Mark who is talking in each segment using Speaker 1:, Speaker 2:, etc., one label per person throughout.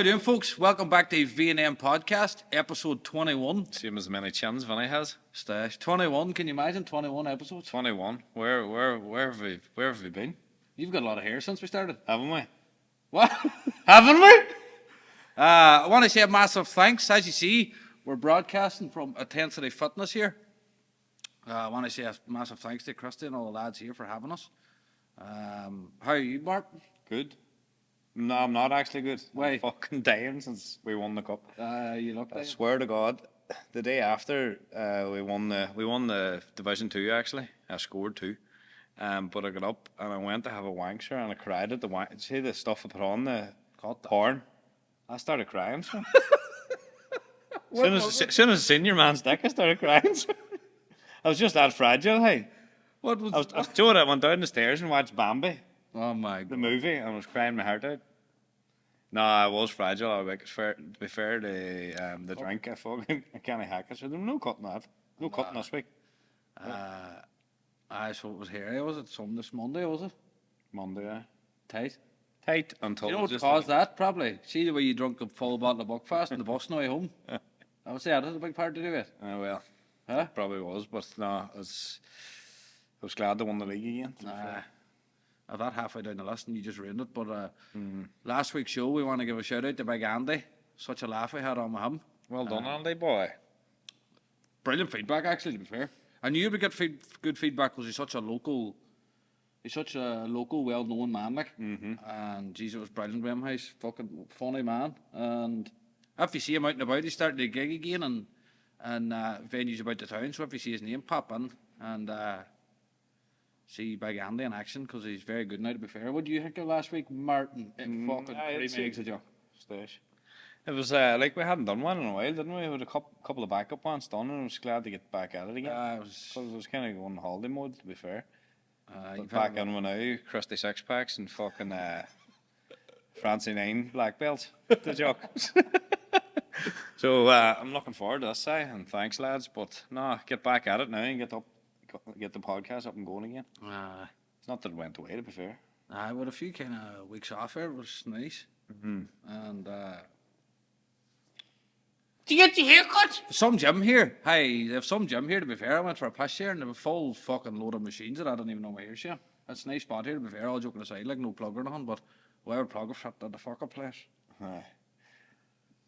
Speaker 1: you doing, folks? Welcome back to V&M Podcast, episode 21.
Speaker 2: Same as many chins Vinny has.
Speaker 1: Stash 21. Can you imagine 21 episodes?
Speaker 2: 21. Where have we been?
Speaker 1: You've got a lot of hair since we started.
Speaker 2: Haven't we?
Speaker 1: What?
Speaker 2: Haven't we?
Speaker 1: I want to say a massive thanks. As you see, we're broadcasting from Intensity Fitness here. I want to say a massive thanks to Christy and all the lads here for having us. How are you, Martin?
Speaker 2: Good. No, I'm not actually good.
Speaker 1: Why?
Speaker 2: I'm fucking dying since we won the cup.
Speaker 1: You look
Speaker 2: I
Speaker 1: like
Speaker 2: swear to God, the day after we won the Division 2 actually. I scored 2. But I got up and I went to have a wankster and I cried at the wank. See the stuff I put on the porn? I started crying. So. Soon as I seen your man's dick, I started crying. So. I was just that fragile, hey.
Speaker 1: What was?
Speaker 2: I went down the stairs and watched Bambi.
Speaker 1: Oh my God.
Speaker 2: The movie, and I was crying my heart out. No, I was fragile. To be fair to the drink, I can't hack it. So there was no cutting that. No cutting this week.
Speaker 1: So it was here. Was it this Monday? Was it
Speaker 2: Monday, yeah.
Speaker 1: Tight
Speaker 2: Until
Speaker 1: you know what caused that? Probably. See the way you drunk a full bottle of Buckfast and the bus on the way home. I would say that had a big part to do with it.
Speaker 2: Well,
Speaker 1: huh?
Speaker 2: Probably was, but no, I was glad they won the league again.
Speaker 1: I've that halfway down the list and you just ruined it. But last week's show, we want to give a shout out to Big Andy. Such a laugh we had on with him.
Speaker 2: Well done, Andy boy.
Speaker 1: Brilliant feedback, actually, to be fair. I knew you'd get good feedback because he's such a local, well-known man, like. And geez, it was brilliant with him. He's fucking funny man. And if you see him out and about, he's starting to gig again and venues about the town. So if you see his name pop in and see Big Andy in action, because he's very good now, to be fair. What do you think of last week, Martin? Fucking pretty makes a joke.
Speaker 2: It was like we hadn't done one in a while, didn't we? We had a couple of backup ones done, and I was glad to get back at it again. It was kind of going holiday mode, to be fair. Back in with now, Christy six packs and fucking Fancie 9 black belts. The joke. So I'm looking forward to this side, and thanks lads. But no, get back at it now and get the podcast up and going again. It's not that it went away, to be fair.
Speaker 1: With a few kind of weeks off there, it was nice. And
Speaker 2: do you get your haircut?
Speaker 1: Some gym here. Hey, they have some gym here, to be fair. I went for a piss here and they have a full fucking load of machines that I didn't even know my ears. It's a nice spot here, to be fair. All joking aside, like no plug or nothing, but whoever plug it at the fucking place.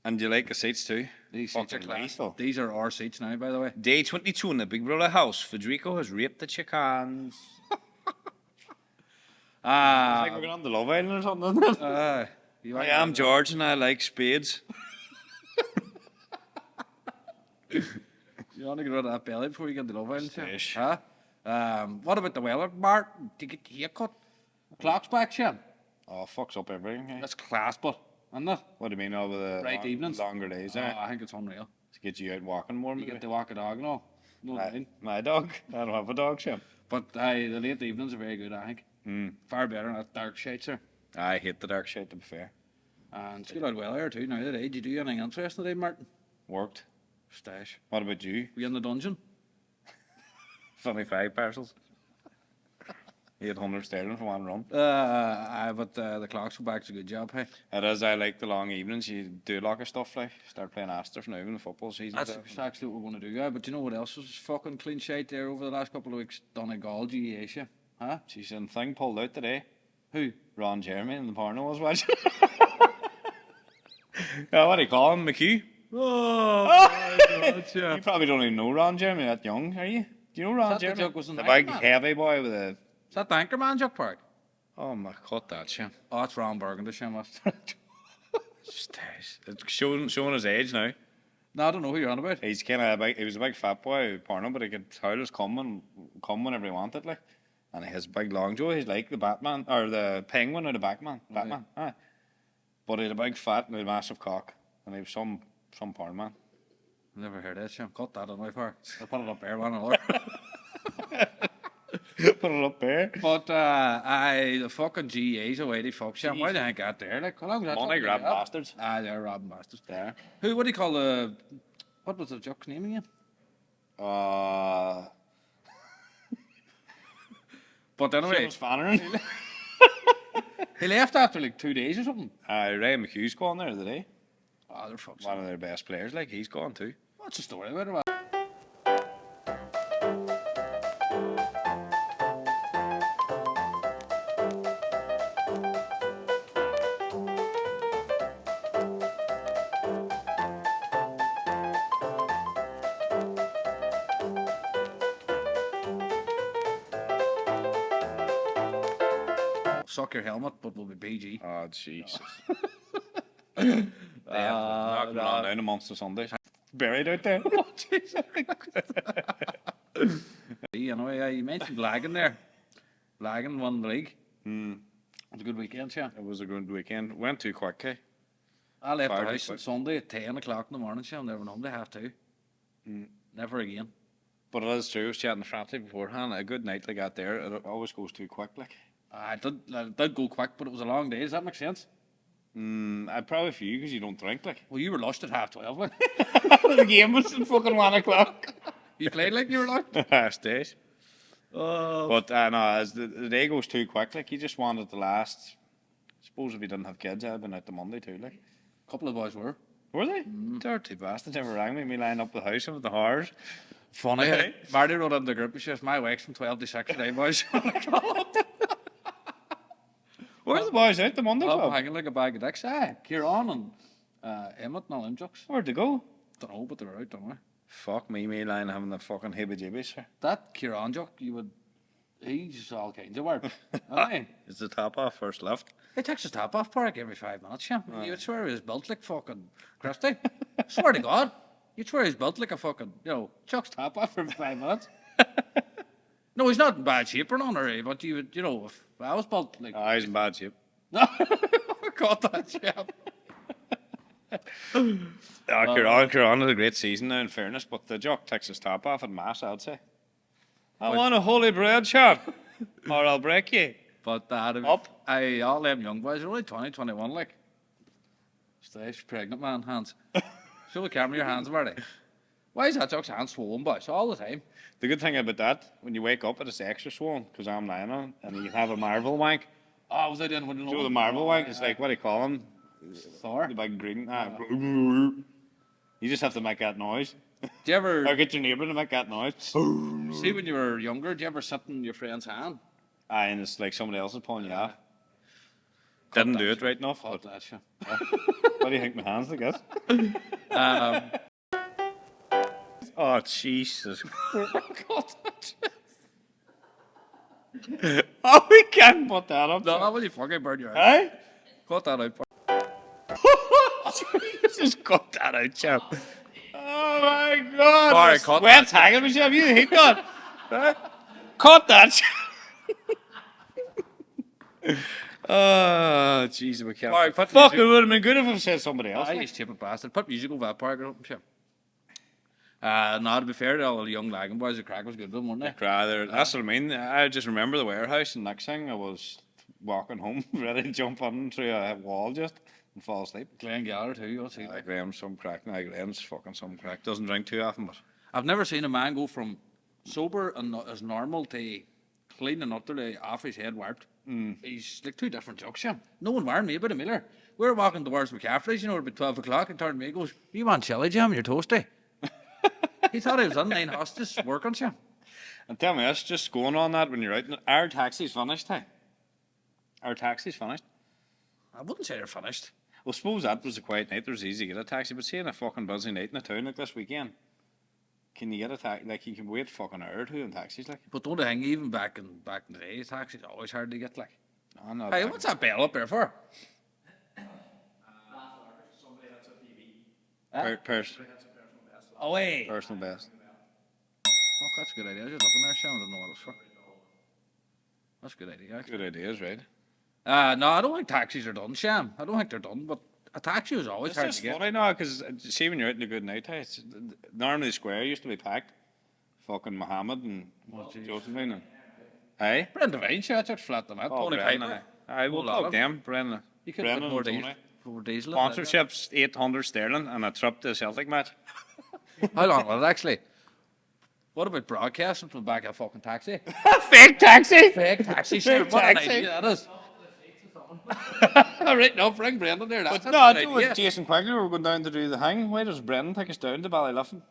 Speaker 2: And you like the seats too?
Speaker 1: These seats are class. These are our seats now, by the way.
Speaker 2: Day 22 in the Big Brother house. Federico has raped the chickens. It's like we're going on the Love Island or something. I am George and I like spades.
Speaker 1: You want to get rid of that belly before you get the Love Island? Huh? What about the weather, Martin? To get your haircut? Clock's back, Shem.
Speaker 2: Oh, fucks up everything. Hey?
Speaker 1: That's class, but isn't it?
Speaker 2: What do you mean over the
Speaker 1: evenings?
Speaker 2: Longer days?
Speaker 1: I think it's unreal.
Speaker 2: To get you out walking more.
Speaker 1: You get to walk a dog and all.
Speaker 2: My dog? I don't have a dog, Shem.
Speaker 1: But the late evenings are very good, I think. Far better than that dark shade, sir.
Speaker 2: I hate the dark shade, to be fair.
Speaker 1: And it's good out well here too now today. Did you do anything interesting today, Martin?
Speaker 2: Worked.
Speaker 1: Stash.
Speaker 2: What about you?
Speaker 1: Were you in the dungeon?
Speaker 2: 25 parcels. 800 sterling for one run.
Speaker 1: But the clocks go back to a good job, hey?
Speaker 2: It is. I like the long evenings. You do a lot of stuff, like start playing Astros now in the football season.
Speaker 1: That's actually what we're going to do, but you know what else was fucking clean shite there over the last couple of weeks? Donegal, GA, huh?
Speaker 2: She's in thing pulled out today.
Speaker 1: Who?
Speaker 2: Ron Jeremy in the porno I was watching. What do you call him? McHugh?
Speaker 1: Oh, my God, yeah.
Speaker 2: You probably don't even know Ron Jeremy that young, are you? Do you know Ron Jeremy? The big heavy boy with a...
Speaker 1: Is that the Anchorman, Chuck Park?
Speaker 2: Oh my, cut that, Shem.
Speaker 1: Oh, it's Ron Burgundy, Shem.
Speaker 2: It's showing his age now.
Speaker 1: No, I don't know who you're on about.
Speaker 2: He's kind of he was a big fat boy porno, but he could howl his come whenever he wanted, like. And he has big long jaw. He's like the Batman or the Penguin or the Batman. Aye. But he had a big fat and a massive cock, and he was some porn man.
Speaker 1: Never heard that, Shem. Cut that on my part. I'll put it up there, man. Or
Speaker 2: put it up there.
Speaker 1: But the fucking GA's away to fuck, Shem. Why did I get there? Like, how long was that?
Speaker 2: Money grabbing bastards.
Speaker 1: They're robbing bastards.
Speaker 2: There.
Speaker 1: Who? What do you call the? What was the jock's name again?
Speaker 2: But anyway,
Speaker 1: He left after like 2 days or something.
Speaker 2: Ray McHugh's gone there today.
Speaker 1: Oh, they're fucked.
Speaker 2: One of their best players, like, he's gone too.
Speaker 1: What's the story about it? Suck your helmet, but we'll be PG.
Speaker 2: Oh, Jesus. Knocking on down a monster Sunday. Buried out there.
Speaker 1: Oh, Jesus. Anyway, you mentioned Lagan there. Lagan won the league. It was a good weekend, yeah.
Speaker 2: It was a good weekend. Went too quick, eh?
Speaker 1: I left the
Speaker 2: Fired
Speaker 1: house
Speaker 2: quick.
Speaker 1: on Sunday at 10 o'clock in the morning, so I'm never home to 2:30. Never again.
Speaker 2: But it is true. I was chatting to Francie beforehand. A good night like that there, it always goes too quick, like.
Speaker 1: I did go quick, but it was a long day. Does that make sense?
Speaker 2: I'd probably for you because you don't drink, like.
Speaker 1: Well, you were lost at 12:30. Like.
Speaker 2: The game was at fucking 1 o'clock.
Speaker 1: You played like you were lost?
Speaker 2: Last days. But no, as the day goes too quick, like, you just wanted to last. I suppose if you didn't have kids, I'd been out the Monday too, like.
Speaker 1: A couple of boys were.
Speaker 2: Were they? Dirty bastards never rang me. Me lying up the house with the horrors.
Speaker 1: Funny.
Speaker 2: Okay.
Speaker 1: Marty wrote in the group, he says, my wife's from 12 to 6 today, boys.
Speaker 2: Where are the boys out the Monday
Speaker 1: I'm
Speaker 2: club?
Speaker 1: hanging like a bag of dicks. Aye, Kieran and Emmett and all them jokes.
Speaker 2: Where'd they go?
Speaker 1: Don't know, but they were out, don't we?
Speaker 2: Fuck me lying having the fucking heebie-jeebies, sir.
Speaker 1: That Kieran joke, he's all kinds of weird. Aye.
Speaker 2: It's the top off first left.
Speaker 1: He takes his top off park every 5 minutes, yeah. You would swear he was built like fucking Christy. Swear to God. You'd swear he's built like a fucking, chucks top off every 5 minutes. No, he's not in bad shape or none, but you would, if I was built like...
Speaker 2: Oh, he's in bad shape.
Speaker 1: I caught that shape.
Speaker 2: Kieran had a great season now, in fairness, but the jock takes his top off in mass, I'd say. I want a holy bread shot, or I'll break you.
Speaker 1: But
Speaker 2: Up.
Speaker 1: all them young boys are only 20, 21, like. Stash, pregnant man, hands. Show the camera your hands, Marty. Why is that jock's hands swollen, boys, all the time?
Speaker 2: The good thing about that, when you wake up, it's extra swollen, because I'm lying on it, and you have a marvel wank.
Speaker 1: Oh, was I doing one?
Speaker 2: So the marvel wank is like, what do you call him?
Speaker 1: Thor?
Speaker 2: The big green. You just have to make that noise.
Speaker 1: Do you ever...
Speaker 2: Or get your neighbour to make that noise.
Speaker 1: See, when you were younger, do you ever sit in your friend's hand?
Speaker 2: Aye, and it's like somebody else is pulling you off. Didn't do it right enough.
Speaker 1: Fuck
Speaker 2: But
Speaker 1: that shit.
Speaker 2: what do you think my hands like this? Oh, Jesus. Oh, we can't put that up.
Speaker 1: No, that was you fucking burn your eyes.
Speaker 2: Aye?
Speaker 1: Cut that out.
Speaker 2: Just cut that out, chap. Oh my God.
Speaker 1: Sorry,
Speaker 2: the
Speaker 1: cut
Speaker 2: sweat's hanging me, chap. You hate that. Right? Cut that, chap. Oh, Jesus, we can't.
Speaker 1: Sorry, put
Speaker 2: Fuck, it
Speaker 1: music-
Speaker 2: would have been good if I said somebody else.
Speaker 1: I
Speaker 2: like.
Speaker 1: you stupid bastard. Put music over that park or something, shit. No, to be fair to all the young lagging boys, the crack was good with them, wasn't it?
Speaker 2: Rather, that's what I mean. I just remember the warehouse, and next thing I was walking home, ready to jump on through a wall just and fall asleep.
Speaker 1: Glenn Gallagher too, you'll see.
Speaker 2: Graham's some crack. Now Graham's fucking some crack. Doesn't drink too often, but
Speaker 1: I've never seen a man go from sober and as normal to clean and utterly off his head warped. He's like two different jokes, yeah. No one warned me about a Miller. We were walking towards McCaffrey's, about 12 o'clock, and turned to me and goes, you want chili jam, you're toasty. He thought I was on 9 hostage working, yeah.
Speaker 2: and tell me, that's just going on that when you're out. Our taxi's finished, hey. Our taxi's finished.
Speaker 1: I wouldn't say they're finished.
Speaker 2: Well, suppose that was a quiet night. There was easy to get a taxi, but seeing a fucking busy night in a town like this weekend, can you get a taxi? Like, you can wait fucking an hour or two in taxis, like.
Speaker 1: But don't think, even back in the day, taxis always hard to get, like.
Speaker 2: Oh, no,
Speaker 1: Hey, what's that bell up there for? Oh, hey.
Speaker 2: Personal best.
Speaker 1: Fuck, that's a good idea. I was just looking there, Sam. I don't know what it was for. That's a good idea, actually.
Speaker 2: Good ideas, right?
Speaker 1: No, I don't think taxis are done, Sham. I don't think they're done, but a taxi was always
Speaker 2: It's
Speaker 1: hard
Speaker 2: just
Speaker 1: to get.
Speaker 2: funny now, because see when you're out in a good night, hey, normally the square used to be packed. Fucking Mohammed and Josephine and... Hey?
Speaker 1: Brendan Devine, sure, that's just flat on that.
Speaker 2: Oh,
Speaker 1: Tony
Speaker 2: Brendan,
Speaker 1: Piper.
Speaker 2: I will
Speaker 1: Whole lot
Speaker 2: plug
Speaker 1: of
Speaker 2: them, Brendan.
Speaker 1: You could
Speaker 2: Brendan
Speaker 1: put more
Speaker 2: and
Speaker 1: diesel.
Speaker 2: Tony.
Speaker 1: More diesel in there.
Speaker 2: Sponsorships, 800 sterling and a trip to the Celtic match.
Speaker 1: How long was it, actually? What about broadcasting from the back of a fucking taxi?
Speaker 2: Fake taxi!
Speaker 1: Fake taxi,
Speaker 2: Fake
Speaker 1: sure. What an
Speaker 2: taxi.
Speaker 1: idea that is. Right, no, bring Brendan there.
Speaker 2: But
Speaker 1: That's
Speaker 2: no,
Speaker 1: a
Speaker 2: I
Speaker 1: good
Speaker 2: do with
Speaker 1: idea.
Speaker 2: Jason Quigley. We're going down to do the hang. Why does Brendan take us down to Ballyluffin?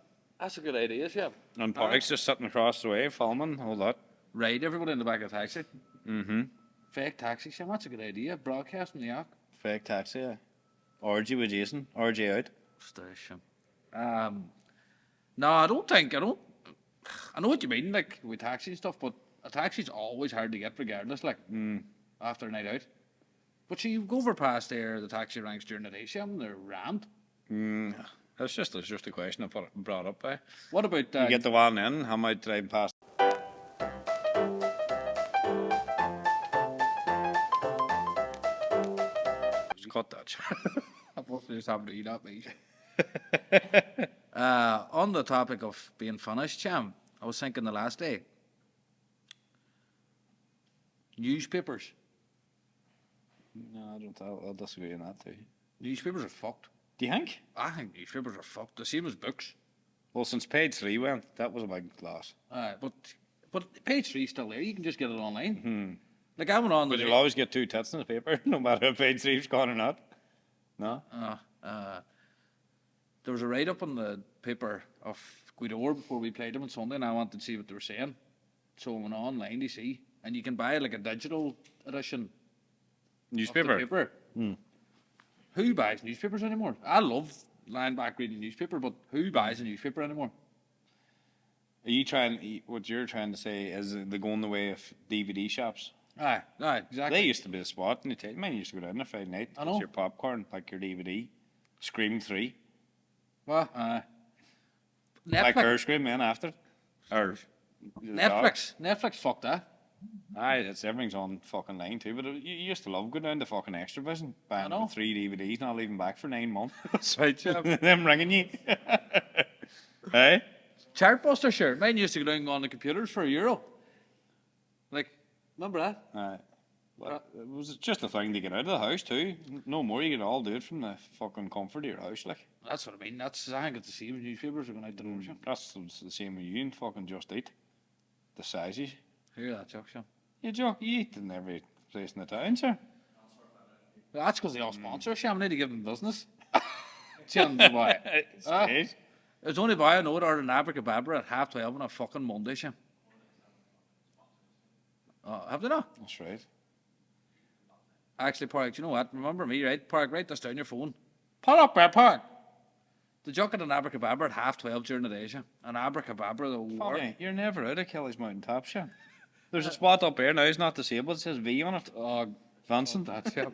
Speaker 1: That's a good idea, yeah.
Speaker 2: And Park's just sitting across the way, filming, all that.
Speaker 1: Ride everybody in the back of the taxi.
Speaker 2: Mm-hmm.
Speaker 1: Fake taxi, Sam. That's a good idea. Broadcasting the act.
Speaker 2: Fake taxi, yeah. RG with Jason. RG out.
Speaker 1: Station. No, I don't. I know what you mean, like with taxi and stuff, but a taxi's always hard to get, regardless. Like after a night out. But you go over past there, the taxi ranks during the day, Sam, they're rammed.
Speaker 2: It's just a question I brought up.
Speaker 1: What about
Speaker 2: You get the one in, how might driving past? Just cut that.
Speaker 1: I must just have to eat up, mate. On the topic of being finished, Cham, I was thinking the last day. Newspapers.
Speaker 2: No, I don't. I'll disagree on that too.
Speaker 1: Newspapers are fucked.
Speaker 2: Do you think?
Speaker 1: I think newspapers are fucked. The same as books.
Speaker 2: Well, since page 3 went, that was a big loss.
Speaker 1: But page 3's still there. You can just get it online. Like I went on.
Speaker 2: But you'll always get 2 tits in the paper, no matter if page 3's gone or not. No.
Speaker 1: There was a write up on the paper of Guidor before we played them on Sunday, and I wanted to see what they were saying. So I went online to see, and you can buy like a digital edition.
Speaker 2: Newspaper.
Speaker 1: Of the paper. Who buys newspapers anymore? I love lying back reading newspaper, but who buys a newspaper anymore?
Speaker 2: Are you what you're trying to say is they're going the way of DVD shops?
Speaker 1: Aye, exactly.
Speaker 2: They used to be a spot, and mine used to go down on a Friday night.
Speaker 1: I know.
Speaker 2: Get your popcorn, like your DVD, Scream 3.
Speaker 1: What?
Speaker 2: Like her
Speaker 1: Netflix.
Speaker 2: Scream, man, after. Or
Speaker 1: Netflix fucked that.
Speaker 2: Aye, everything's on fucking line too. But you used to love going down to fucking Extra Vision, buying
Speaker 1: know.
Speaker 2: 3 DVDs, not leaving back for 9 months.
Speaker 1: That's right, Cham.
Speaker 2: Them ringing you. Hey?
Speaker 1: Chartbuster, sure. Mine used to go down and go on the computers for €1. Like, remember that?
Speaker 2: Aye. Well, it was just a thing to get out of the house too. No more, you can all do it from the fucking comfort of your house, like.
Speaker 1: That's what I mean. I think it's the same with newspapers are going out the door, Cham.
Speaker 2: That's the same with you and fucking Just Eat. The sizes.
Speaker 1: Hear that, Chuck, Cham.
Speaker 2: You eat in every place in the town, sir.
Speaker 1: That's because they all sponsor, Cham. I need to give them business. Cham, why? It's only by I know it, or an abracadabra at 12:30 on a fucking Monday, Cham. Have they not?
Speaker 2: That's right.
Speaker 1: Actually, Park, you know what? Remember me, right? Park, write this down your phone. Put up there, Park. The joke at an abracadabra at 12:30 during the day, Cham. An abracadabra, the war.
Speaker 2: Funny, you're never out of Kelly's Mountain Top, sure. There's a spot up here now, it's not disabled, it says V on it. Vincent.
Speaker 1: That's it.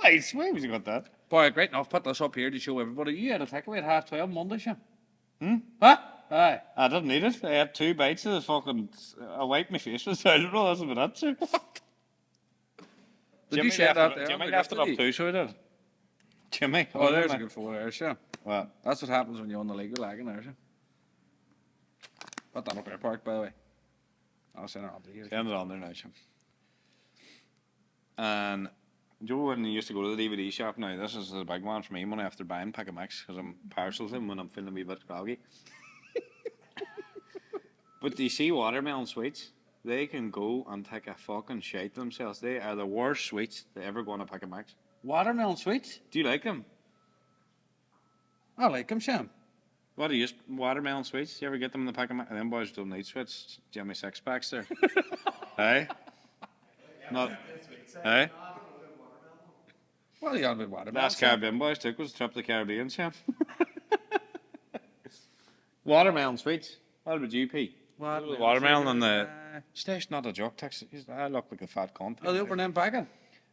Speaker 2: I swear he's got that.
Speaker 1: Park, right now, I've put this up here to show everybody. You had a takeaway at 12:30 Monday, Cham. What? Aye.
Speaker 2: I didn't need it. I had 2 bites of the fucking. I wiped my face with it. That's about that, sir.
Speaker 1: Did you share that there?
Speaker 2: Jimmy left it up too, so he did. Jimmy.
Speaker 1: Oh, there's a good 4 there, Cham.
Speaker 2: What?
Speaker 1: That's what happens when you're on the legal lagging there, Cham. Put that up there, Park, by the way. I'll send it on to you.
Speaker 2: Send it on there now, Jim. And Joe, when he used to go to the DVD shop now, this is the big one for me when I have to buy and pick a mix because I'm partial to them when I'm feeling a wee bit groggy. But do you see watermelon sweets? They can go and take a fucking shite themselves. They are the worst sweets to ever go on a pick a mix.
Speaker 1: Watermelon sweets?
Speaker 2: Do you like them?
Speaker 1: I like them, Cham.
Speaker 2: What do you use? Watermelon sweets? You ever get them in the pack of them boys don't need sweets. Jimmy 6-packs there. Hey? Not. Hey?
Speaker 1: What are you on with watermelon?
Speaker 2: Last Caribbean boys took was a trip to the Caribbean, Cham. Watermelon sweets. What about you, Pete? Watermelon and the station, not a joke. I look like a fat cunt.
Speaker 1: Are they over them packing?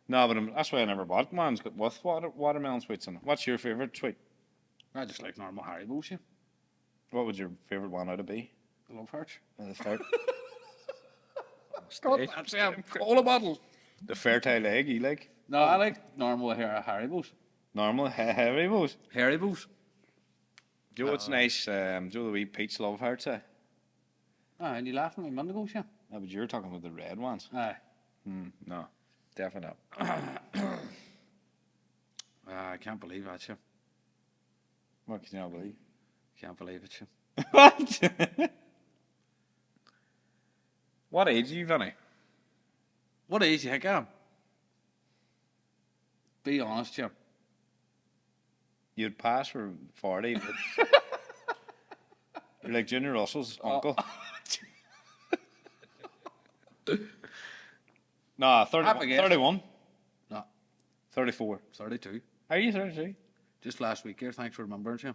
Speaker 2: No, but that's why I never bought one's got with watermelon sweets in it. What's your favourite sweet?
Speaker 1: I just like normal Haribo's, yeah.
Speaker 2: What would your favourite one out of be?
Speaker 1: The Love Hearts.
Speaker 2: The fair.
Speaker 1: That's all a bottle.
Speaker 2: The fertile egg, you like?
Speaker 1: No, I like normal Haribo's.
Speaker 2: Normal Haribo's.
Speaker 1: Haribo's.
Speaker 2: Do you know what's nice? Do you know the wee Pete's Love Hearts?
Speaker 1: And you laughing at me Monday, yeah?
Speaker 2: No, but you're talking about the red ones.
Speaker 1: Aye.
Speaker 2: No, definitely not.
Speaker 1: I can't believe that, yeah.
Speaker 2: What can you not believe?
Speaker 1: Can't believe it, yeah.
Speaker 2: What? What age are you, Vinny?
Speaker 1: What age you think I am? Be honest, Jim.
Speaker 2: You'd pass for 40. But you're like Junior Russell's uncle. Nah, 31.
Speaker 1: No,
Speaker 2: 34.
Speaker 1: 32.
Speaker 2: Are you 32?
Speaker 1: Just last week here. Thanks for remembering, Jim.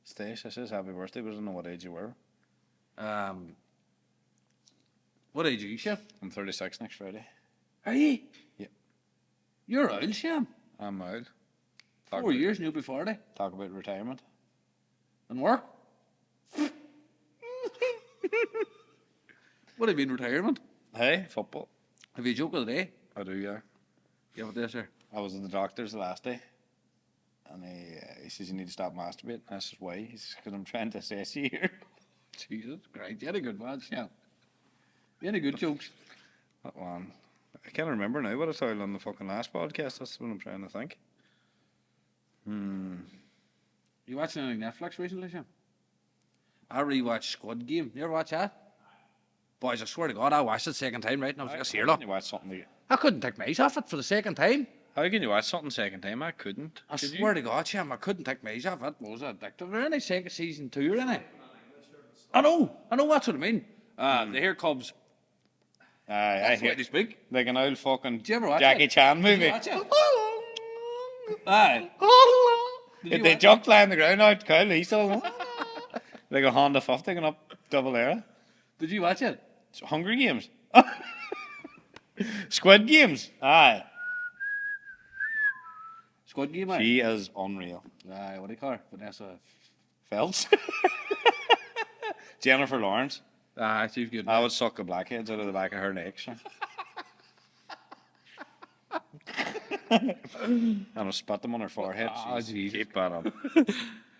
Speaker 2: Stace, I says happy birthday, but I don't know what age you were.
Speaker 1: What age are you, Jim?
Speaker 2: I'm 36 next Friday.
Speaker 1: Are you?
Speaker 2: Yeah.
Speaker 1: You're old, Jim.
Speaker 2: I'm out.
Speaker 1: 4 years and you'll be 40.
Speaker 2: Talk about retirement.
Speaker 1: And work? What have you been retirement?
Speaker 2: Hey, football.
Speaker 1: Have you a joke of the day?
Speaker 2: I do, yeah.
Speaker 1: Yeah, what this, sir?
Speaker 2: I was at the doctor's the last day, and he says you need to stop masturbating. I says why? He says because I'm trying to assess you here.
Speaker 1: Jesus Christ, you had a good one, Jim. You had a good jokes.
Speaker 2: That one. I can't remember now what I told on the fucking last podcast. That's what I'm trying to think.
Speaker 1: You watching anything Netflix recently, Jim? I rewatched Squid Game. You ever watch that? Boys, I swear to God, I watched it second time, right? And I was just here,
Speaker 2: How
Speaker 1: look.
Speaker 2: can you watch something?
Speaker 1: I couldn't take my eyes off it for the second time.
Speaker 2: How can you watch something second time? I couldn't.
Speaker 1: I swear to God, Jim, I couldn't take my eyes off it. What was addictive? There any second season 2 or any? I know, that's what I mean. The Here Comes.
Speaker 2: I hear
Speaker 1: They speak.
Speaker 2: like an old fucking
Speaker 1: Did you ever watch
Speaker 2: Jackie
Speaker 1: it?
Speaker 2: Chan movie.
Speaker 1: Watch it. Aye. Did
Speaker 2: If
Speaker 1: you
Speaker 2: they
Speaker 1: watch
Speaker 2: jumped lying on the ground out, Kyle, he's still like a Honda 50 going up double era.
Speaker 1: it? Did you watch it?
Speaker 2: It's Hunger Games. Squid Games. Aye.
Speaker 1: Squid Game, aye?
Speaker 2: She is unreal.
Speaker 1: Aye, what do you call her? Vanessa.
Speaker 2: Phelps. Jennifer Lawrence.
Speaker 1: Aye, she's good.
Speaker 2: I would suck the blackheads out of the back of her neck. So. And I'll spit them on her forehead.
Speaker 1: Jesus.
Speaker 2: Keep that up.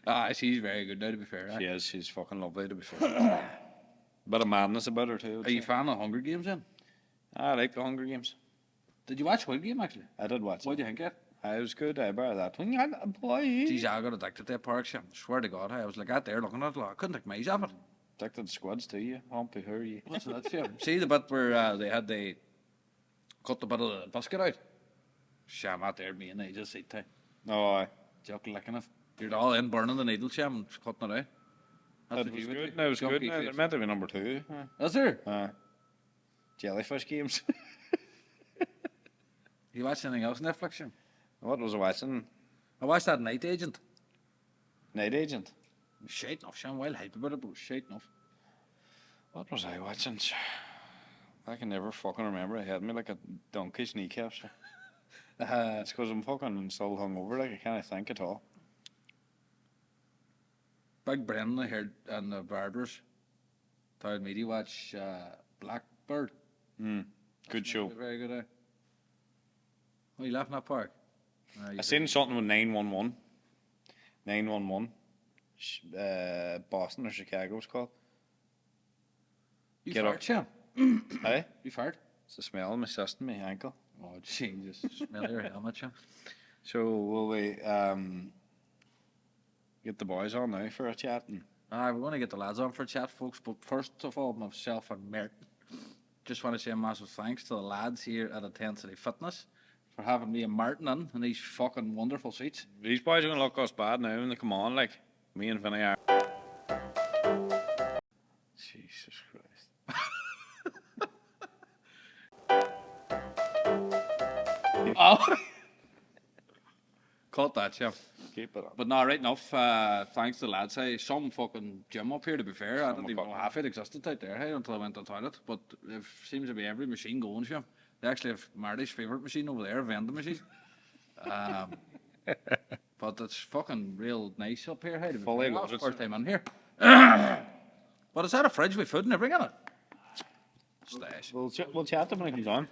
Speaker 1: Aye, she's very good now, to be fair.
Speaker 2: She is. She's fucking lovely, to be fair. Bit of madness about her, too.
Speaker 1: Are you a fan of Hunger Games, then?
Speaker 2: I like the Hunger Games.
Speaker 1: Did you watch Squid Game, actually?
Speaker 2: I did watch
Speaker 1: What
Speaker 2: it.
Speaker 1: do you think of it?
Speaker 2: I was good. I bear that. When you had a boy.
Speaker 1: Jeez, I got addicted to that park, Jim. Swear to God, I was like out there looking at it. I couldn't take my eyes off it.
Speaker 2: Addicted to squids, too, you. Humpy, who are you?
Speaker 1: What's that, Jim? See the bit where they cut the bit of the biscuit out? Sham out there, me and they just eat time.
Speaker 2: No, aye.
Speaker 1: Jock licking it. You're all in burning the needle, Jam, and cutting it out. That's
Speaker 2: That
Speaker 1: what
Speaker 2: was
Speaker 1: you would
Speaker 2: good.
Speaker 1: do.
Speaker 2: That was good.
Speaker 1: Junkie
Speaker 2: It
Speaker 1: face.
Speaker 2: meant to be number 2.
Speaker 1: Is there?
Speaker 2: Jellyfish Games.
Speaker 1: You watch anything else on Netflix, Jim?
Speaker 2: What was I watching?
Speaker 1: I watched that Night Agent.
Speaker 2: Night Agent.
Speaker 1: Shite enough, Jam. Well hype about it, but it was shite enough.
Speaker 2: What was I watching? I can never fucking remember. It had me like a donkey's kneecaps. It's because I'm fucking still hungover. Like I can't think at all.
Speaker 1: Big Brendan, I heard, and the Barbers told me to watch Blackbird.
Speaker 2: Good show.
Speaker 1: Very good, eh? What are you laughing at, Park?
Speaker 2: I seen something with 911. 911. Boston or Chicago it's called.
Speaker 1: You
Speaker 2: Get
Speaker 1: fart,
Speaker 2: up.
Speaker 1: Jam?
Speaker 2: Hey?
Speaker 1: You fart?
Speaker 2: It's the smell of my cyst in my ankle.
Speaker 1: Oh, Jesus. Smell your helmet, Jam.
Speaker 2: So will we get the boys on now for a chat? And
Speaker 1: We're going to get the lads on for a chat, folks. But first of all, myself and Merton, just want to say a massive thanks to the lads here at Intensity Fitness for having me and Martin in these fucking wonderful seats.
Speaker 2: these boys are going to look us bad now when they come on, like me and Vinny are. Jesus Christ.
Speaker 1: Oh. Caught that, Jam.
Speaker 2: Keep it up.
Speaker 1: But no, right enough. Thanks to the lads. Hey, some fucking gym up here, to be fair. I didn't even know half it existed out there, hey, until I went to the toilet. But it seems to be every machine going, Jam. They actually have Marty's favourite machine over there, a vending machine. But it's fucking real nice up here, hey, to be
Speaker 2: Fully
Speaker 1: fair.
Speaker 2: loaded.
Speaker 1: First time in here. But is that a fridge with food and everything in it? Stash.
Speaker 2: We'll chat to them when he comes on.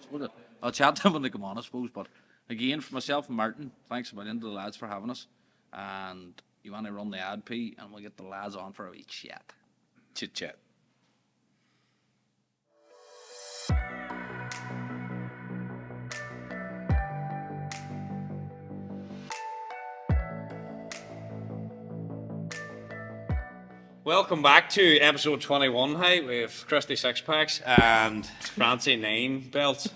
Speaker 1: I'll chat to them when they come on, I suppose. But again, for myself and Martin, thanks a million to the lads for having us. And you want to run the ad, P, and we'll get the lads on for a wee chat.
Speaker 2: Chit chat. Welcome back to episode 21, hey, with Christy Six Packs and Fancie 9 belts.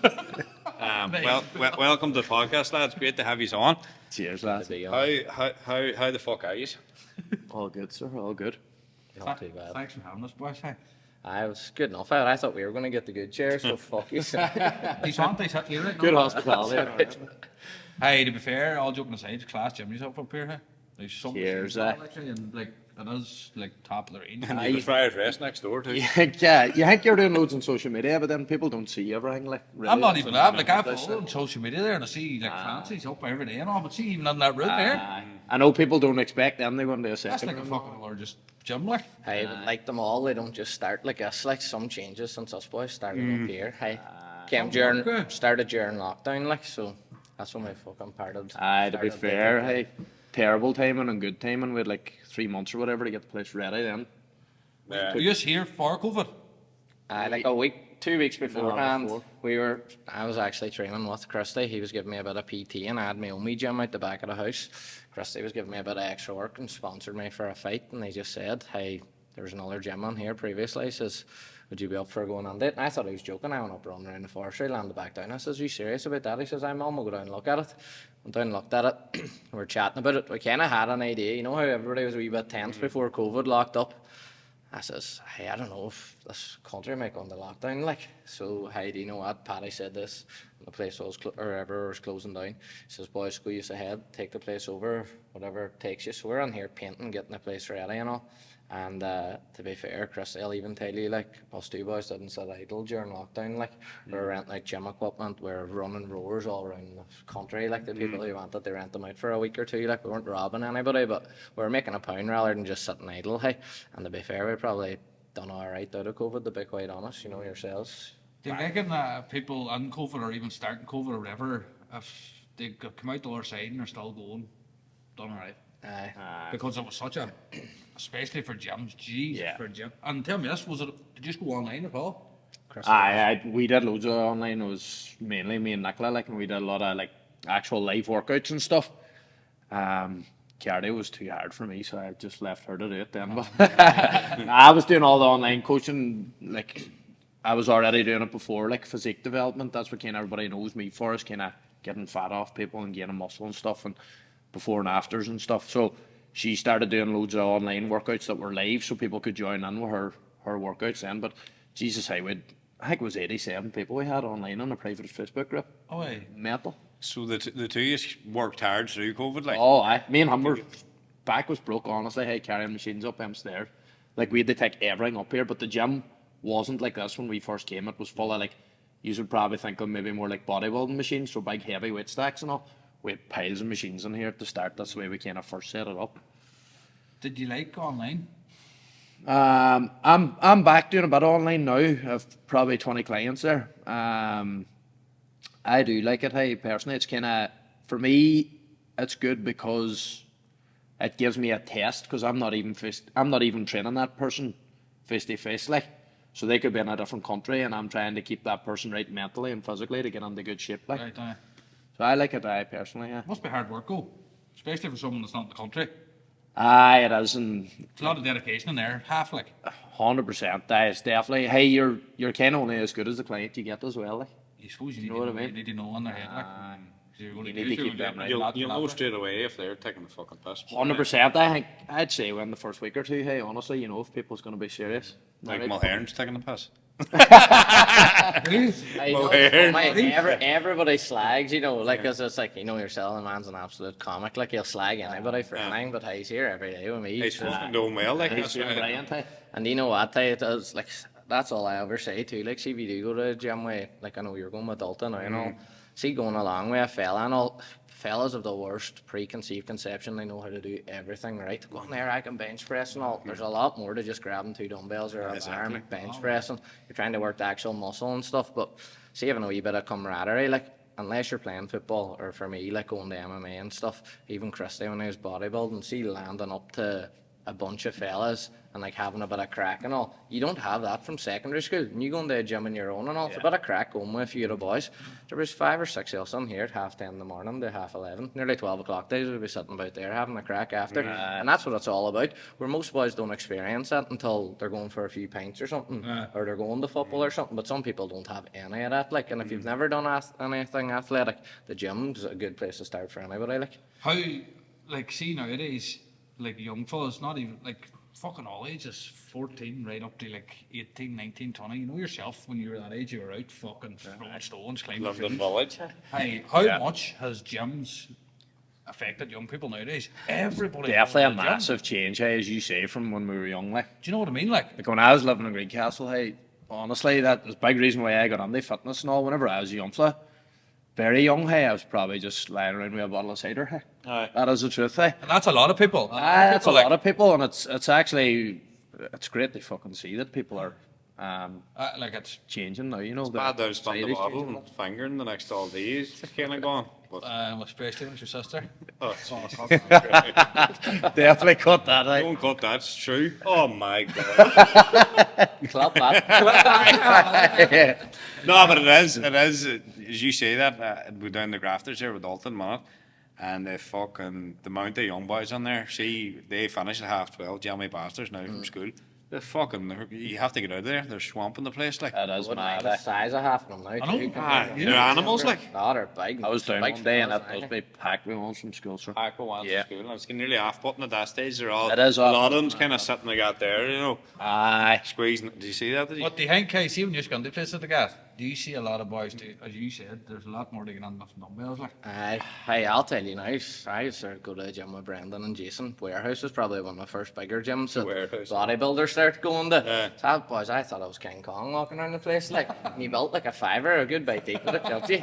Speaker 2: Welcome to the podcast, lads. Great to have you on.
Speaker 3: Cheers, lads.
Speaker 2: How the fuck are you?
Speaker 3: All good, sir. All good.
Speaker 4: Not too bad.
Speaker 1: Thanks for having us, boys. Hey.
Speaker 4: I was good enough. I thought we were going to get the good chairs, so fuck you.
Speaker 1: These aren't they? Right?
Speaker 3: Good hospitality.
Speaker 1: Hey, to be fair, all joking aside, class gym yourself up here. Hey. There's some
Speaker 3: Cheers,
Speaker 1: machines actually, and like it is like top of the range.
Speaker 2: And you fried rice next door too.
Speaker 3: You think you're doing loads on social media, but then people don't see everything. Like really.
Speaker 1: I'm not even that. Like I follow on social media there, and I see like Fancie's up every day and all, but see even on that route there,
Speaker 3: I know people don't expect them to go into a
Speaker 1: that's
Speaker 3: second.
Speaker 1: like a fucking largest gym, like.
Speaker 4: Hey, but like them all, they don't just start like us. Like some changes since us boys started up here. Hey, started during lockdown, like so. That's when we fucking parted.
Speaker 3: To be fair, hey, terrible timing and good timing. We had like 3 months or whatever to get the place ready. Then
Speaker 1: Were you just here for COVID?
Speaker 4: Like a week, 2 weeks beforehand,
Speaker 3: before.
Speaker 4: I was actually training with Christy. He was giving me a bit of PT, and I had my own wee gym out the back of the house. Christy was giving me a bit of extra work and sponsored me for a fight, and he just said, hey, there's another gym on here previously. He says, would you be up for going on it? And I thought he was joking. I went up running around the forestry, landed back down. I says, are you serious about that? He says, I'm on, we'll go down and look at it. Went down and looked at it. We were chatting about it. We kind of had an idea. You know how everybody was a wee bit tense before COVID locked up? I says, hey, I don't know if this country might go into lockdown, like. So, hey, do you know what? Paddy said this. The place was, or everywhere was closing down. He says, boys, squeeze ahead, take the place over, whatever it takes you. So we're in here painting, getting the place ready and all. And to be fair, Chris, I'll even tell you, like, us two boys didn't sit idle during lockdown. Like, we were renting out gym equipment, we were running roars all around the country. Like, the people who wanted, they rent them out for a week or two. Like, we weren't robbing anybody, but we were making a pound rather than just sitting idle. Hey, and to be fair, we probably done all right out of COVID, to be quite honest, you know, yourselves.
Speaker 1: Do you reckon people in COVID or even starting COVID or whatever, if they come out the other side and they're still going, done all right? Because it was such a, especially for gyms, for gym. And tell me this, did you just go online at all?
Speaker 3: We did loads of online. It was mainly me and Nicola, like, and we did a lot of like actual live workouts and stuff. Cardio was too hard for me, so I just left her to do it then. But I was doing all the online coaching, like I was already doing it before, like physique development. That's what kind of everybody knows me for, is kind of getting fat off people and gaining muscle and stuff, and before and afters and stuff. So she started doing loads of online workouts that were live, so people could join in with her workouts then. But Jesus, I think it was 87 people we had online on a private Facebook group.
Speaker 1: Oh, yeah.
Speaker 3: Mental.
Speaker 2: So the two of you worked hard through COVID, like.
Speaker 3: Oh, me and him were, back was broke, honestly. Hey, carrying machines up them stairs. Like, we had to take everything up here, but the gym wasn't like this when we first came. It was full of, like, you would probably think of maybe more like bodybuilding machines, so big heavy weight stacks and all. We had piles of machines in here at the start. That's the way we kind of first set it up.
Speaker 1: Did you like online?
Speaker 3: I'm back doing a bit online now. I've probably 20 clients there. I do like it. Hey, personally, it's kind of, for me, it's good because it gives me a test, because I'm not even training that person face to face, like. So they could be in a different country, and I'm trying to keep that person right mentally and physically to get into good shape, like.
Speaker 1: Right,
Speaker 3: So I like it, personally, yeah.
Speaker 1: Must be hard work, though, especially for someone that's not in the country.
Speaker 3: It is, and
Speaker 1: It's a lot of dedication in there, half like.
Speaker 3: 100%. It's definitely. Hey, you're kind of only as good as the client you get as well, like.
Speaker 1: I suppose you
Speaker 3: know what I mean?
Speaker 1: You need to know on their head, like.
Speaker 3: You need to keep them right.
Speaker 2: You'll know straight away if they're taking the fucking piss.
Speaker 3: 100%. I think I'd say within the first week or two. Hey, honestly, you know, if people's going to be serious.
Speaker 2: Like Mulherne's taking the piss.
Speaker 4: Everybody slags, you know, like, cause it's like, you know yourself, the man's an absolute comic, like, he'll slag anybody for anything, but he's here every day with me.
Speaker 2: He's fucking doing well, like.
Speaker 3: He's doing brilliant, hey.
Speaker 4: And you know what, it does, like, that's all I ever say too, like, see if you do go to the gym with, like, I know you're going with Dalton, you know, see going along with a fella and all, fellas have the worst preconceived conception. They know how to do everything right. Go in there, I can bench press and all. There's a lot more to just grabbing 2 dumbbells or a bar and bench pressing. You're trying to work the actual muscle and stuff, but see, having a wee bit of camaraderie, like, unless you're playing football, or for me, like going to MMA and stuff, even Christy when he was bodybuilding, see landing up to a bunch of fellas and like having a bit of crack and all. You don't have that from secondary school. And you go into a gym on your own and all, it's a bit of crack going with a few of the boys. There was 5 or 6 of us in here at 10:30 in the morning to 11:30, nearly 12 o'clock days. We'd be sitting about there having a crack after. And that's what it's all about. Where most boys don't experience that until they're going for a few pints or something, or they're going to football or something. But some people don't have any of that. Like, and if you've never done anything athletic, the gym's a good place to start for anybody. Like,
Speaker 1: How, like, see nowadays, like young fellas, not even like fucking all ages, 14 right up to like 18, 19, 20. You know yourself when you were that age, you were out fucking throwing stones, climbing
Speaker 2: London
Speaker 1: trees.
Speaker 2: Village.
Speaker 1: Hey, how much has gyms affected young people nowadays? Everybody
Speaker 3: Definitely a
Speaker 1: goes to the gym.
Speaker 3: massive change, hey, as you say, from when we were young. Like
Speaker 1: Do you know what I mean? Like,
Speaker 3: when I was living in Greencastle, hey, honestly, that was a big reason why I got into fitness and all. Whenever I was a young fella, very young, hey, I was probably just lying around with a bottle of cider, hey. That is the truth, hey.
Speaker 1: and that's a lot of people.
Speaker 3: That's a lot of people, and it's actually, it's great to fucking see that people are
Speaker 1: like it's
Speaker 3: changing now, you know.
Speaker 2: Bad down spun the
Speaker 3: society's
Speaker 2: bottle
Speaker 3: changing.
Speaker 2: and fingering the next all days. Kind of gone. But
Speaker 1: especially with your sister.
Speaker 2: oh,
Speaker 3: Definitely cut that out.
Speaker 2: don't cut that. It's true. Oh my god.
Speaker 4: clap that.
Speaker 2: No, but it is. As you say that, we're down the grafters here with Dalton, man. And the amount of young boys on there, see, they finish at 12:30, jammy bastards now from school. You have to get out of there. They're swamping the place, like.
Speaker 3: That is
Speaker 4: Wouldn't
Speaker 3: mad.
Speaker 4: mind the size of half of them now.
Speaker 1: I know.
Speaker 4: too.
Speaker 2: They're animals, like.
Speaker 4: No, they're big.
Speaker 3: I was down
Speaker 4: big
Speaker 3: one day and
Speaker 4: fellas,
Speaker 3: it was be packed with ones from school, sir.
Speaker 2: I go on
Speaker 3: Yeah.
Speaker 2: to school, and it's nearly half button at that stage. They're all.
Speaker 3: It is
Speaker 2: a
Speaker 3: off
Speaker 2: lot of them's kind of sitting like that there, you know,
Speaker 3: Aye.
Speaker 2: squeezing. Did you see that? Did you?
Speaker 1: What do you think, Casey, when you're going to places like that? Do you see a lot of boys, as you said, there's a lot more to get on with dumbbells, like?
Speaker 4: Hey, I'll tell you now, I used to go to a gym with Brendan and Jason. Warehouse was probably one of my first bigger gyms that
Speaker 2: Warehouse.
Speaker 4: bodybuilders started going to.
Speaker 2: Yeah.
Speaker 4: So, boys, I thought I was King Kong walking around the place. Like, and you built like a fiver, a good bite deep with it, felt you.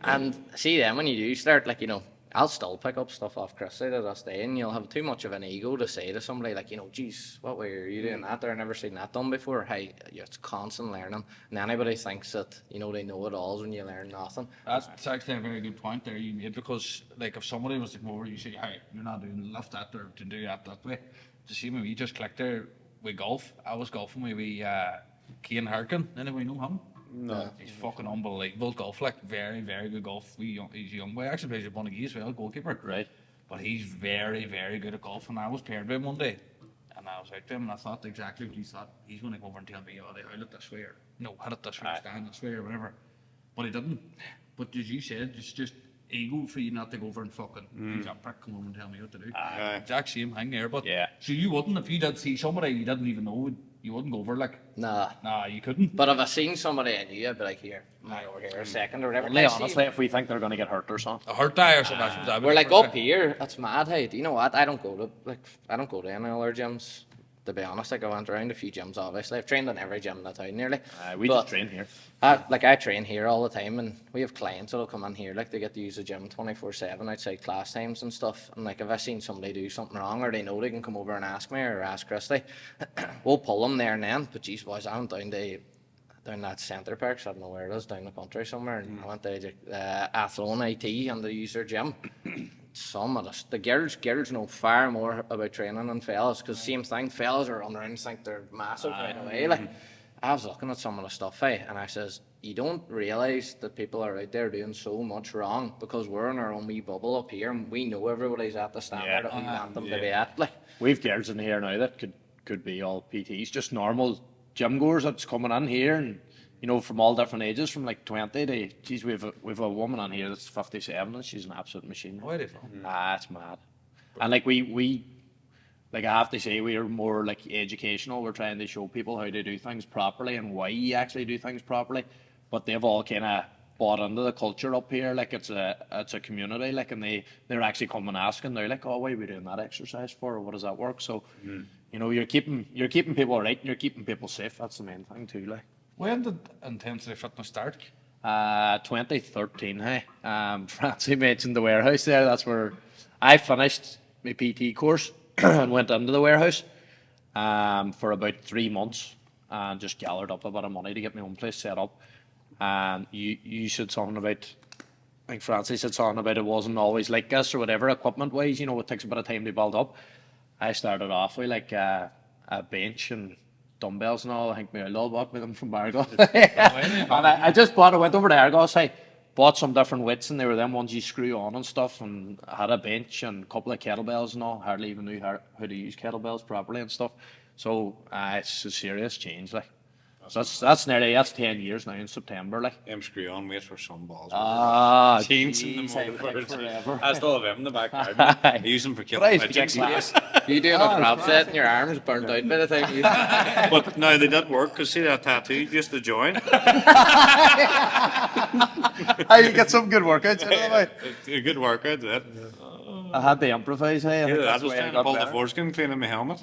Speaker 4: And see then when you do start, like, you know, I'll still pick up stuff off Christy to this day, and you'll have too much of an ego to say to somebody like, you know, geez, what way are you doing that? I've never seen that done before. Hey, it's constant learning, and anybody thinks that, you know, they know it all when you learn nothing.
Speaker 1: That's actually a very good point there you made, because like if somebody was to come over, you say, hey, you're not doing lift that or to do that way. To see me, we just clicked there with golf. I was golfing with Cian Harkin. Anybody know him?
Speaker 2: No.
Speaker 1: He's fucking unbelievable golf, like very, very good golf. He's a young boy. Actually plays at Bunagee as well, goalkeeper.
Speaker 3: Right.
Speaker 1: But he's very, very good at golf. And I was paired with him one day, and I was out to him, and I thought exactly what he thought. He's going to go over and tell me, oh, they hit it this way, or no, hit it this way, stand this way, or whatever. But he didn't. But as you said, it's just ego for you not to go over and fucking, he's a prick, come over and tell me what to do. Exact same thing there. But
Speaker 3: Yeah.
Speaker 1: so you wouldn't, if you did see somebody you didn't even know, you wouldn't go over, like,
Speaker 4: Nah.
Speaker 1: you couldn't.
Speaker 4: But if I seen somebody I knew, I'd be like, here, over here a second or whatever.
Speaker 3: Only
Speaker 4: I see-
Speaker 3: honestly, if we think they're going to get hurt or something.
Speaker 1: A hurt die or something. that's what I would
Speaker 4: We're like
Speaker 1: prefer.
Speaker 4: up here, that's mad. Hey, do you know what? I don't go to any other gyms. To be honest, like I went around a few gyms. Obviously, I've trained in every gym in the town nearly.
Speaker 3: We
Speaker 4: But
Speaker 3: just train here.
Speaker 4: I train here all the time, and we have clients that'll come in here, like they get to use the gym 24/7 outside class times and stuff. And like if I seen somebody do something wrong, or they know they can come over and ask me or ask Christy, we'll pull them there and then. But geez, boys, I went down that centre park, so I don't know where it is, down the country somewhere, and I went to Athlone IT and they use their gym. Some of the girls know far more about training than fellas, because same thing, fellas are on around and think they're massive right away. Like, I was looking at some of the stuff, and I says, you don't realise that people are out there doing so much wrong, because we're in our own wee bubble up here, and we know everybody's at the standard that we want them to be at. Like,
Speaker 3: We've girls in here now that could be all PTs, just normal gym goers that's coming in here, and you know, from all different ages, from like 20 to, geez, we've a woman on here that's 57 and she's an absolute machine.
Speaker 1: Where are they from?
Speaker 3: It's mad. And like we like I have to say, we are more like educational. We're trying to show people how to do things properly and why you actually do things properly. But they've all kind of bought into the culture up here. Like it's a community. Like, and they're actually coming asking. They're like, oh, why are we doing that exercise for? Or what does that work? So, you know, you're keeping people right and you're keeping people safe. That's the main thing too. Like.
Speaker 1: When did Intensity Fitness start?
Speaker 3: 2013. Hey, Fancie mentioned the warehouse there. That's where I finished my PT course and went into the warehouse for about 3 months and just gathered up a bit of money to get my own place set up. And you said something about, I think Fancie said something about it wasn't always like this or whatever, equipment wise, you know, it takes a bit of time to build up. I started off with like a bench and dumbbells and all. I think maybe a little bit with them from Argos. And I just I went over to Argos, I bought some different weights, and they were them ones you screw on and stuff, and I had a bench and a couple of kettlebells and all. Hardly even knew how to use kettlebells properly and stuff. So it's a serious change, like. So that's 10 years now in September, like.
Speaker 2: Them screw on weights for some balls.
Speaker 3: Jeans
Speaker 2: in
Speaker 3: jeez,
Speaker 2: them over
Speaker 3: forever.
Speaker 2: I still have them in the back garden. I use them for
Speaker 3: But I
Speaker 2: killing
Speaker 3: used to get
Speaker 2: midgets.
Speaker 3: class.
Speaker 4: You doing a drop set and your arms burnt out by the time you...
Speaker 2: But no, they did work, because see that tattoo just to join?
Speaker 3: I get some good workouts out of it.
Speaker 2: A good workout, that.
Speaker 3: I had to improvise, hey. I think
Speaker 2: Yeah,
Speaker 3: that's
Speaker 2: that was
Speaker 3: the way I
Speaker 2: trying to
Speaker 3: got
Speaker 2: pull the
Speaker 3: better.
Speaker 2: foreskin cleaning my helmet.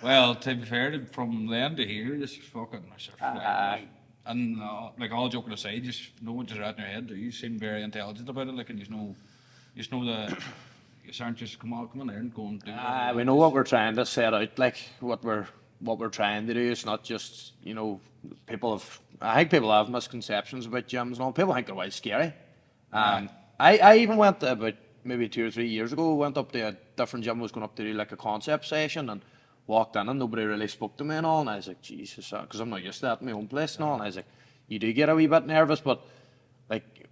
Speaker 1: Well, to be fair, from then to here, just fucking and like all joking aside, just know what you're at in your head. You seem very intelligent about it, like, and you know the you aren't just come on there and go and do it.
Speaker 3: We know what we're trying to set out, like what we're trying to do. It's not just, I think people have misconceptions about gyms and all. People think they're quite scary. I even went about maybe 2 or 3 years ago, went up to a different gym, was going up to do like a concept session, and walked in and nobody really spoke to me and all, and I was like, Jesus, because I'm not used to that in my own place and all, and I was like, you do get a wee bit nervous, but like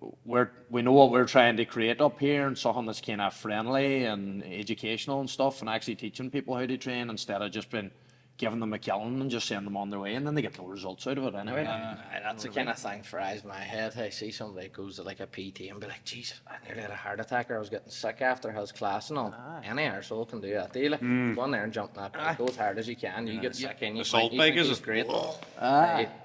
Speaker 3: we know what we're trying to create up here, and something that's kind of friendly and educational and stuff, and actually teaching people how to train instead of just been giving them a killing and just sending them on their way, and then they get no results out of it anyway.
Speaker 4: That's the kind of thing fries my head. I see somebody goes to like a PT and be like, Jesus, I nearly had a heart attack, or I was getting sick after his class and all. Any arsehole can do that. They like go in there and jump that bike, go as hard as you can. You get sick and you
Speaker 2: Assault
Speaker 4: think
Speaker 2: bike, is
Speaker 4: it's
Speaker 2: it?
Speaker 4: great.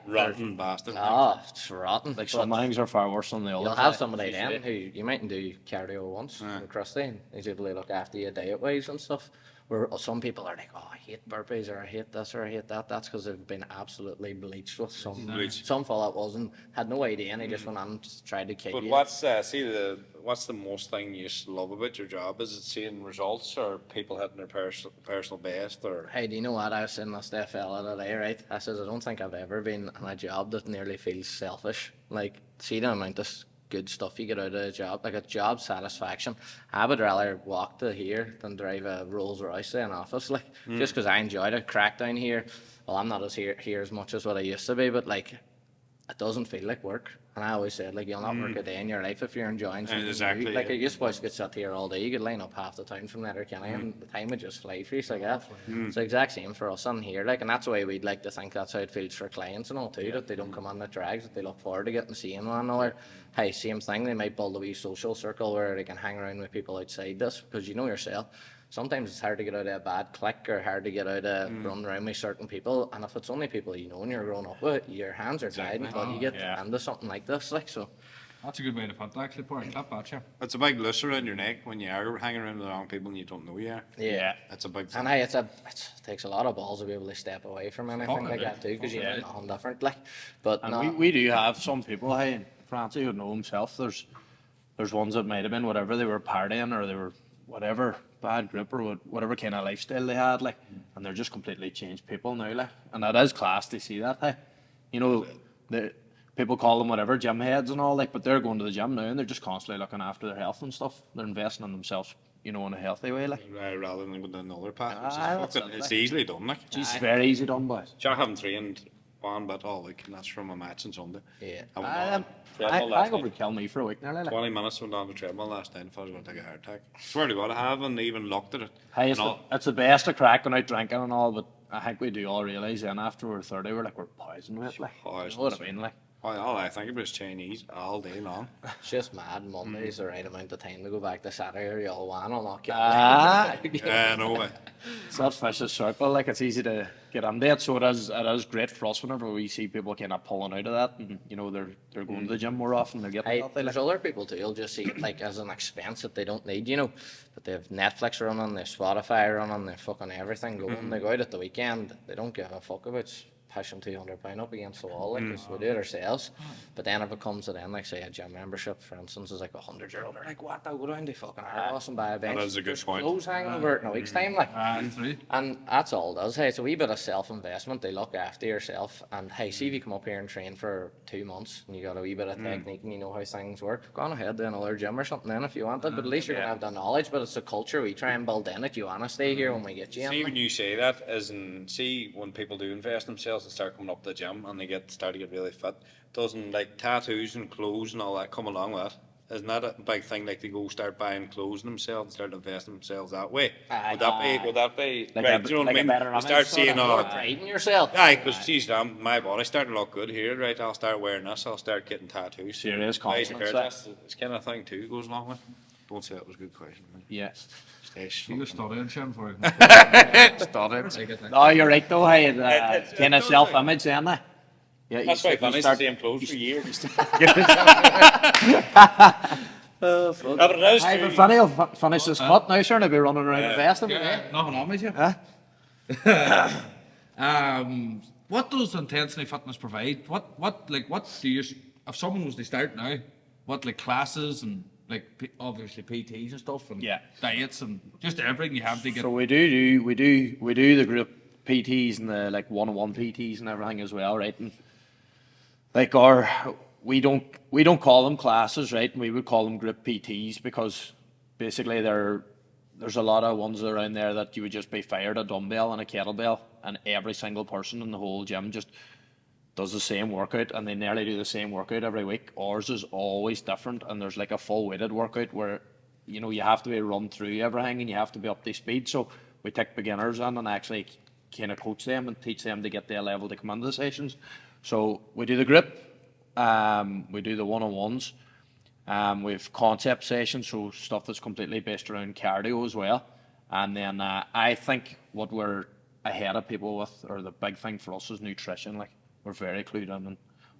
Speaker 2: Rotten bastard.
Speaker 4: Oh, it's rotten.
Speaker 3: Like some things are far worse than the others.
Speaker 4: You'll have somebody then who you mightn't do cardio once, Christy, and he's able to look after you diet wise and stuff. Where some people are like, oh, I hate burpees, or I hate this, or I hate that. That's because they've been absolutely bleached with some fella that wasn't, had no idea, and he just went on and just tried to kill
Speaker 2: But
Speaker 4: you.
Speaker 2: what's the most thing you love about your job? Is it seeing results, or people hitting their personal best, or?
Speaker 4: Hey, do you know what? I was saying this to a fella today, right? I says, I don't think I've ever been in a job that nearly feels selfish. Like, see the amount of good stuff you get out of a job, like a job satisfaction. I would rather walk to here than drive a Rolls Royce to an office, like, just because I enjoyed it. Crack down here. Well, I'm not here as much as what I used to be, but like, it doesn't feel like work. And I always said, like, you'll not work a day in your life if you're enjoying something.
Speaker 2: Exactly,
Speaker 4: new. Like,
Speaker 2: yeah.
Speaker 4: you're supposed to get sat here all day. You could line up half the town from Letterkenny, and the time would just fly for you, like that. It's the exact same for us on here, like, and that's why we'd like to think that's how it feels for clients and all too, that they don't come on the drags, that they look forward to getting seeing one another. Hey, same thing, they might build a wee social circle where they can hang around with people outside this, because you know yourself, sometimes it's hard to get out of a bad clique, or hard to get out of running around with certain people, and if it's only people you know and you're growing up with, your hands are tied until you get into something like this, like, so.
Speaker 1: That's a good way to put it, actually, poor clap that, yeah.
Speaker 2: It's a big noose around your neck when you are hanging around with the wrong people and you don't know you are.
Speaker 4: Yeah.
Speaker 2: That's a big thing.
Speaker 4: And hey, it takes a lot of balls to be able to step away from anything like that too, because you know nothing different, like. But
Speaker 3: And
Speaker 4: no,
Speaker 3: we do have some people, hey, in Fancie who know himself. There's ones that might have been whatever they were partying, or they were whatever bad grip, or whatever kind of lifestyle they had, like, and they're just completely changed people now, like, and that is class to see that, hey. You know, the people call them whatever, gym heads and all, like, but they're going to the gym now and they're just constantly looking after their health and stuff. They're investing in themselves, you know, in a healthy way, like.
Speaker 2: Rather than with another path, which
Speaker 3: That's
Speaker 2: is fucking,
Speaker 3: it,
Speaker 2: it's
Speaker 3: like.
Speaker 2: easily done, like.
Speaker 3: It's very easy done, boys.
Speaker 2: I haven't trained one bit all week, and that's from a match on Sunday.
Speaker 4: yeah.
Speaker 2: I went on treadmill
Speaker 3: I
Speaker 2: last
Speaker 3: would
Speaker 2: night.
Speaker 3: kill me for a week nearly, like.
Speaker 2: 20 minutes went on the treadmill last night if I was going to take a heart attack. Swear to God, I haven't even looked at it.
Speaker 3: Hey,
Speaker 2: And all-
Speaker 3: it's the best to crack when out drinking and all, but I think we do all realise then after we're 30, we're poisoned with it, like. You know what I mean, like.
Speaker 2: all I think about is Chinese all day long.
Speaker 4: It's just mad. Monday's the right amount of time to go back to Saturday, or you'll want to knock you
Speaker 2: No way.
Speaker 3: It's that vicious circle, like, it's easy to get into it, so it is great for us whenever we see people kind of pulling out of that, and, you know, they're going to the gym more often, they're getting
Speaker 4: Hey,
Speaker 3: healthy, like.
Speaker 4: there's other people too. You'll just see it like as an expense that they don't need, you know. But they have Netflix running, they have Spotify running, they have fucking everything going. They go out at the weekend, they don't give a fuck about pushing 200 pound up against the wall, like 'cause we do it ourselves. But then if it comes to then, like say a gym membership, for instance, is like 100 euro, they're like, what? I'll go down to fucking Argos and buy a bench.
Speaker 2: is a good
Speaker 4: There's
Speaker 2: point.
Speaker 4: clothes hanging over it in a week's time, like.
Speaker 1: True.
Speaker 4: And that's all it does. Hey, it's a wee bit of self-investment. They look after yourself. And hey, see if you come up here and train for 2 months and you got a wee bit of technique and you know how things work, go on ahead to another gym or something then if you want it. But at least you're going to have the knowledge. But it's a culture we try and build in it. You want to stay here when we get you
Speaker 2: See,
Speaker 4: in.
Speaker 2: when you say that, as in, see, when people do invest in themselves and start coming up to the gym and they start to get really fit, doesn't like tattoos and clothes and all that come along with that? Isn't that a big thing? Like they go start buying clothes themselves and start investing themselves that way. Would that be
Speaker 3: Like
Speaker 2: right?
Speaker 3: a-
Speaker 2: Do you know
Speaker 3: like
Speaker 2: what
Speaker 3: a
Speaker 2: I mean?
Speaker 3: better
Speaker 2: You
Speaker 3: image
Speaker 2: start
Speaker 3: sort of.
Speaker 2: seeing
Speaker 4: You're priding yourself.
Speaker 2: aye, because geez, my body's starting to look good here, right? I'll start wearing this. I'll start getting tattoos.
Speaker 3: Serious
Speaker 2: Right,
Speaker 3: confidence,
Speaker 2: that's it's kind of thing too goes along with. Don't say that was a good question. Man.
Speaker 3: Yeah.
Speaker 2: Stay
Speaker 1: He was studying Jim for it.
Speaker 3: No, you're right though. Hey,
Speaker 2: It
Speaker 3: kind of
Speaker 2: does,
Speaker 3: self-image, isn't they? Yeah,
Speaker 2: That's
Speaker 3: you-
Speaker 2: why
Speaker 3: if you
Speaker 2: Fanny's
Speaker 3: start-
Speaker 2: the same clothes for years.
Speaker 3: Fuck.
Speaker 2: But it is
Speaker 3: Aye,
Speaker 2: true.
Speaker 3: but Fanny will finish this cut now, sure, and he'll be running around investing.
Speaker 1: Nothing on me, Jim. What does Intensity Fitness provide? What do you, if someone was to start now, what like classes and like obviously PTs and stuff and
Speaker 3: Yeah.
Speaker 1: diets and just everything you have to get.
Speaker 3: So we do the group PTs and the like one-on-one PTs and everything as well, right? And like we don't call them classes, right? We would call them group PTs because basically there's a lot of ones around there that you would just be fired a dumbbell and a kettlebell, and every single person in the whole gym just does the same workout, and they nearly do the same workout every week. Ours is always different, and there's like a full weighted workout where you have to be run through everything and you have to be up to speed. So we take beginners in and actually kind of coach them and teach them to get their level to come into the sessions. So we do the group, we do the one-on-ones, we have concept sessions, so stuff that's completely based around cardio as well. And then I think what we're ahead of people with, or the big thing for us, is nutrition. Like we're very clued in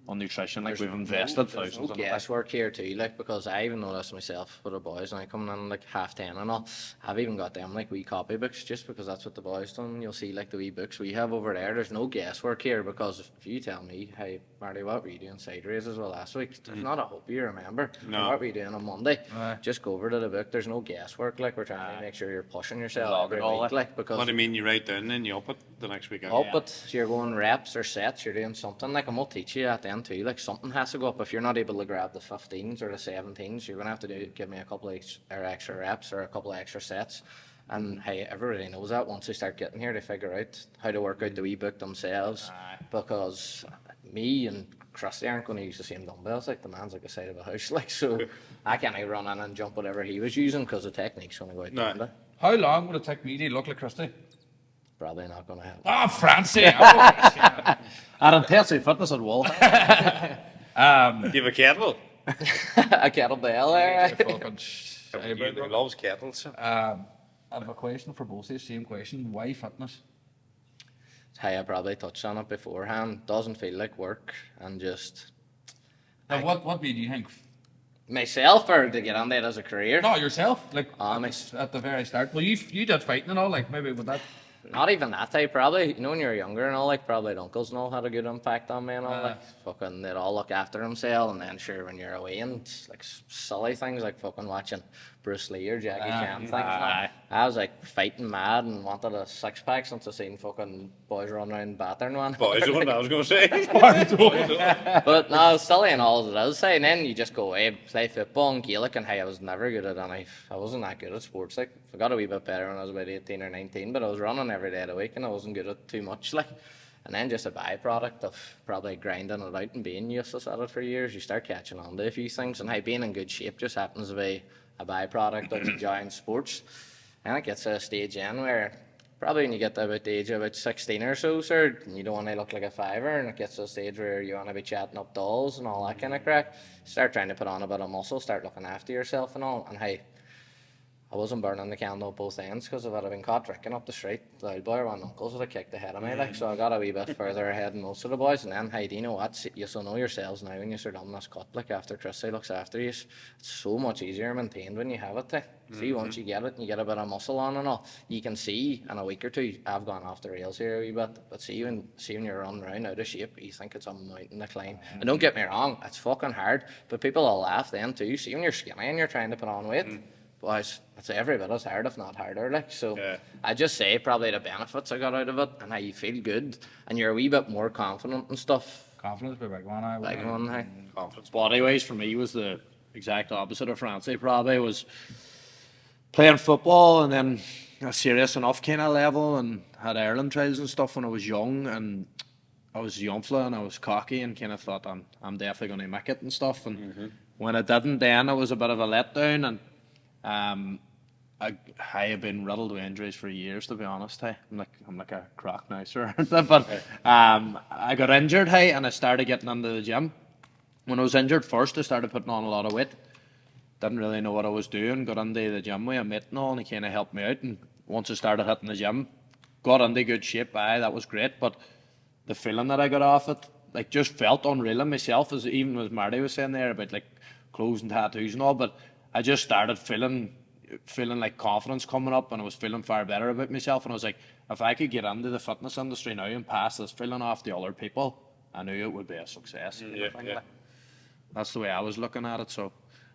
Speaker 3: on nutrition. Like we've invested
Speaker 4: There's
Speaker 3: thousands
Speaker 4: no
Speaker 3: in it.
Speaker 4: guesswork here too, like because I even noticed myself with the boys when I coming in like 10:30 and all. I've even got them like wee copybooks just because that's what the boys done. You'll see like the wee books we have over there. There's no guesswork here because if you tell me, hey Marty, what were you doing side raises well last week? There's not a hope you remember.
Speaker 2: No.
Speaker 4: What were you doing on Monday? Just go over to the book. There's no guesswork. Like we're trying to make sure you're pushing yourself
Speaker 3: Log
Speaker 4: every
Speaker 3: it all
Speaker 4: week.
Speaker 3: in.
Speaker 4: Like because
Speaker 2: What do you mean you write down and you up it the next week?
Speaker 4: up it, you're going reps or sets, you're doing something like, and we'll teach you at the end too, like something has to go up. If you're not able to grab the 15s or the 17s, you're going to have to give me a couple of extra reps or a couple of extra sets. And hey, everybody knows that once they start getting here, they figure out how to work out the wee book themselves. Because me and Christy aren't going to use the same dumbbells, like the man's like the side of a house, like, so I can't run in and jump whatever he was using because the technique's going to go out the
Speaker 2: No.
Speaker 4: window.
Speaker 1: How long would it take me to look like Christy?
Speaker 4: Probably not going to happen.
Speaker 1: Ah, Fancie! I
Speaker 3: At Intensity Fitness at Wall.
Speaker 2: Do you have a kettle?
Speaker 4: A kettlebell there.
Speaker 2: He loves kettles.
Speaker 1: I have a question for both of you, same question. Why fitness?
Speaker 4: Hey, I probably touched on it beforehand. Doesn't feel like work and just
Speaker 1: Now, what made you think?
Speaker 4: myself or to get on that as a career.
Speaker 1: No, yourself. Like
Speaker 4: Honest.
Speaker 1: at the very start. Well, you did fighting and all. Like maybe with that.
Speaker 4: Not even that type, probably. You know, when you're younger and all, like, probably the uncles and all had a good impact on me and all, like, fucking, they'd all look after themselves, and then, sure, when you're away and, like, silly things, like, fucking watching Bruce Lee or Jackie Chan things. I was, like, fighting mad and wanted a six-pack since I seen fucking boys run around battering one.
Speaker 2: Boys, what I was going to say.
Speaker 4: But no, it's silly and all as it is, say, and then you just go away, play football and Gaelic, and hey, I was never good at any, I wasn't that good at sports, like, I got a wee bit better when I was about 18 or 19, but I was running every day of the week, and I wasn't good at too much, like, and then just a byproduct of probably grinding it out and being useless at it for years, you start catching on to a few things, and hey, being in good shape just happens to be a byproduct of enjoying sports, and it gets to a stage in where probably when you get to about the age of about 16 or so, sir, and you don't want to look like a fiver, and it gets to a stage where you want to be chatting up dolls and all that kind of crap, start trying to put on a bit of muscle, start looking after yourself and all, and hey, I wasn't burning the candle at both ends, because if I'd have been caught drinking up the street, the old boy or my uncles would have kicked the head of me, like, so I got a wee bit further ahead than most of the boys. And then, hey, do you know what? You so know yourselves now when you're done this cut, like, after Christy looks after you, it's so much easier maintained when you have it, eh? See, once you get it and you get a bit of muscle on and all, you can see in a week or two, I've gone off the rails here a wee bit, but see when you're running around out of shape, you think it's a mountain to climb. And don't get me wrong, it's fucking hard, but people will laugh then too. See when you're skinny and you're trying to put on weight, boys, it's every bit as hard, if not harder, like, so. I just say probably the benefits I got out of it, and how you feel good, and you're a wee bit more confident and stuff.
Speaker 1: Confidence be a big one.
Speaker 4: Big one, hey.
Speaker 3: Confidence body-wise for me was the exact opposite of Fancie, probably. Was playing football and then a serious enough kind of level, and had Ireland trials and stuff when I was young, and I was young fella and I was cocky and kind of thought I'm definitely going to make it and stuff, and when I didn't, then it was a bit of a letdown, and I have been riddled with injuries for years, to be honest. Hey, I'm like a croc now, sir. But I got injured, hey, and I started getting into the gym. When I was injured first, I started putting on a lot of weight. Didn't really know what I was doing. Got into the gym with a mate and all, and he kind of helped me out. And once I started hitting the gym, got into good shape. That was great. But the feeling that I got off it, like, just felt unreal in myself. Even as Marty was saying there about like clothes and tattoos and all, but I just started feeling like confidence coming up, and I was feeling far better about myself. And I was like, if I could get into the fitness industry now and pass this feeling off to other people, I knew it would be a success. That's the way I was looking at it. So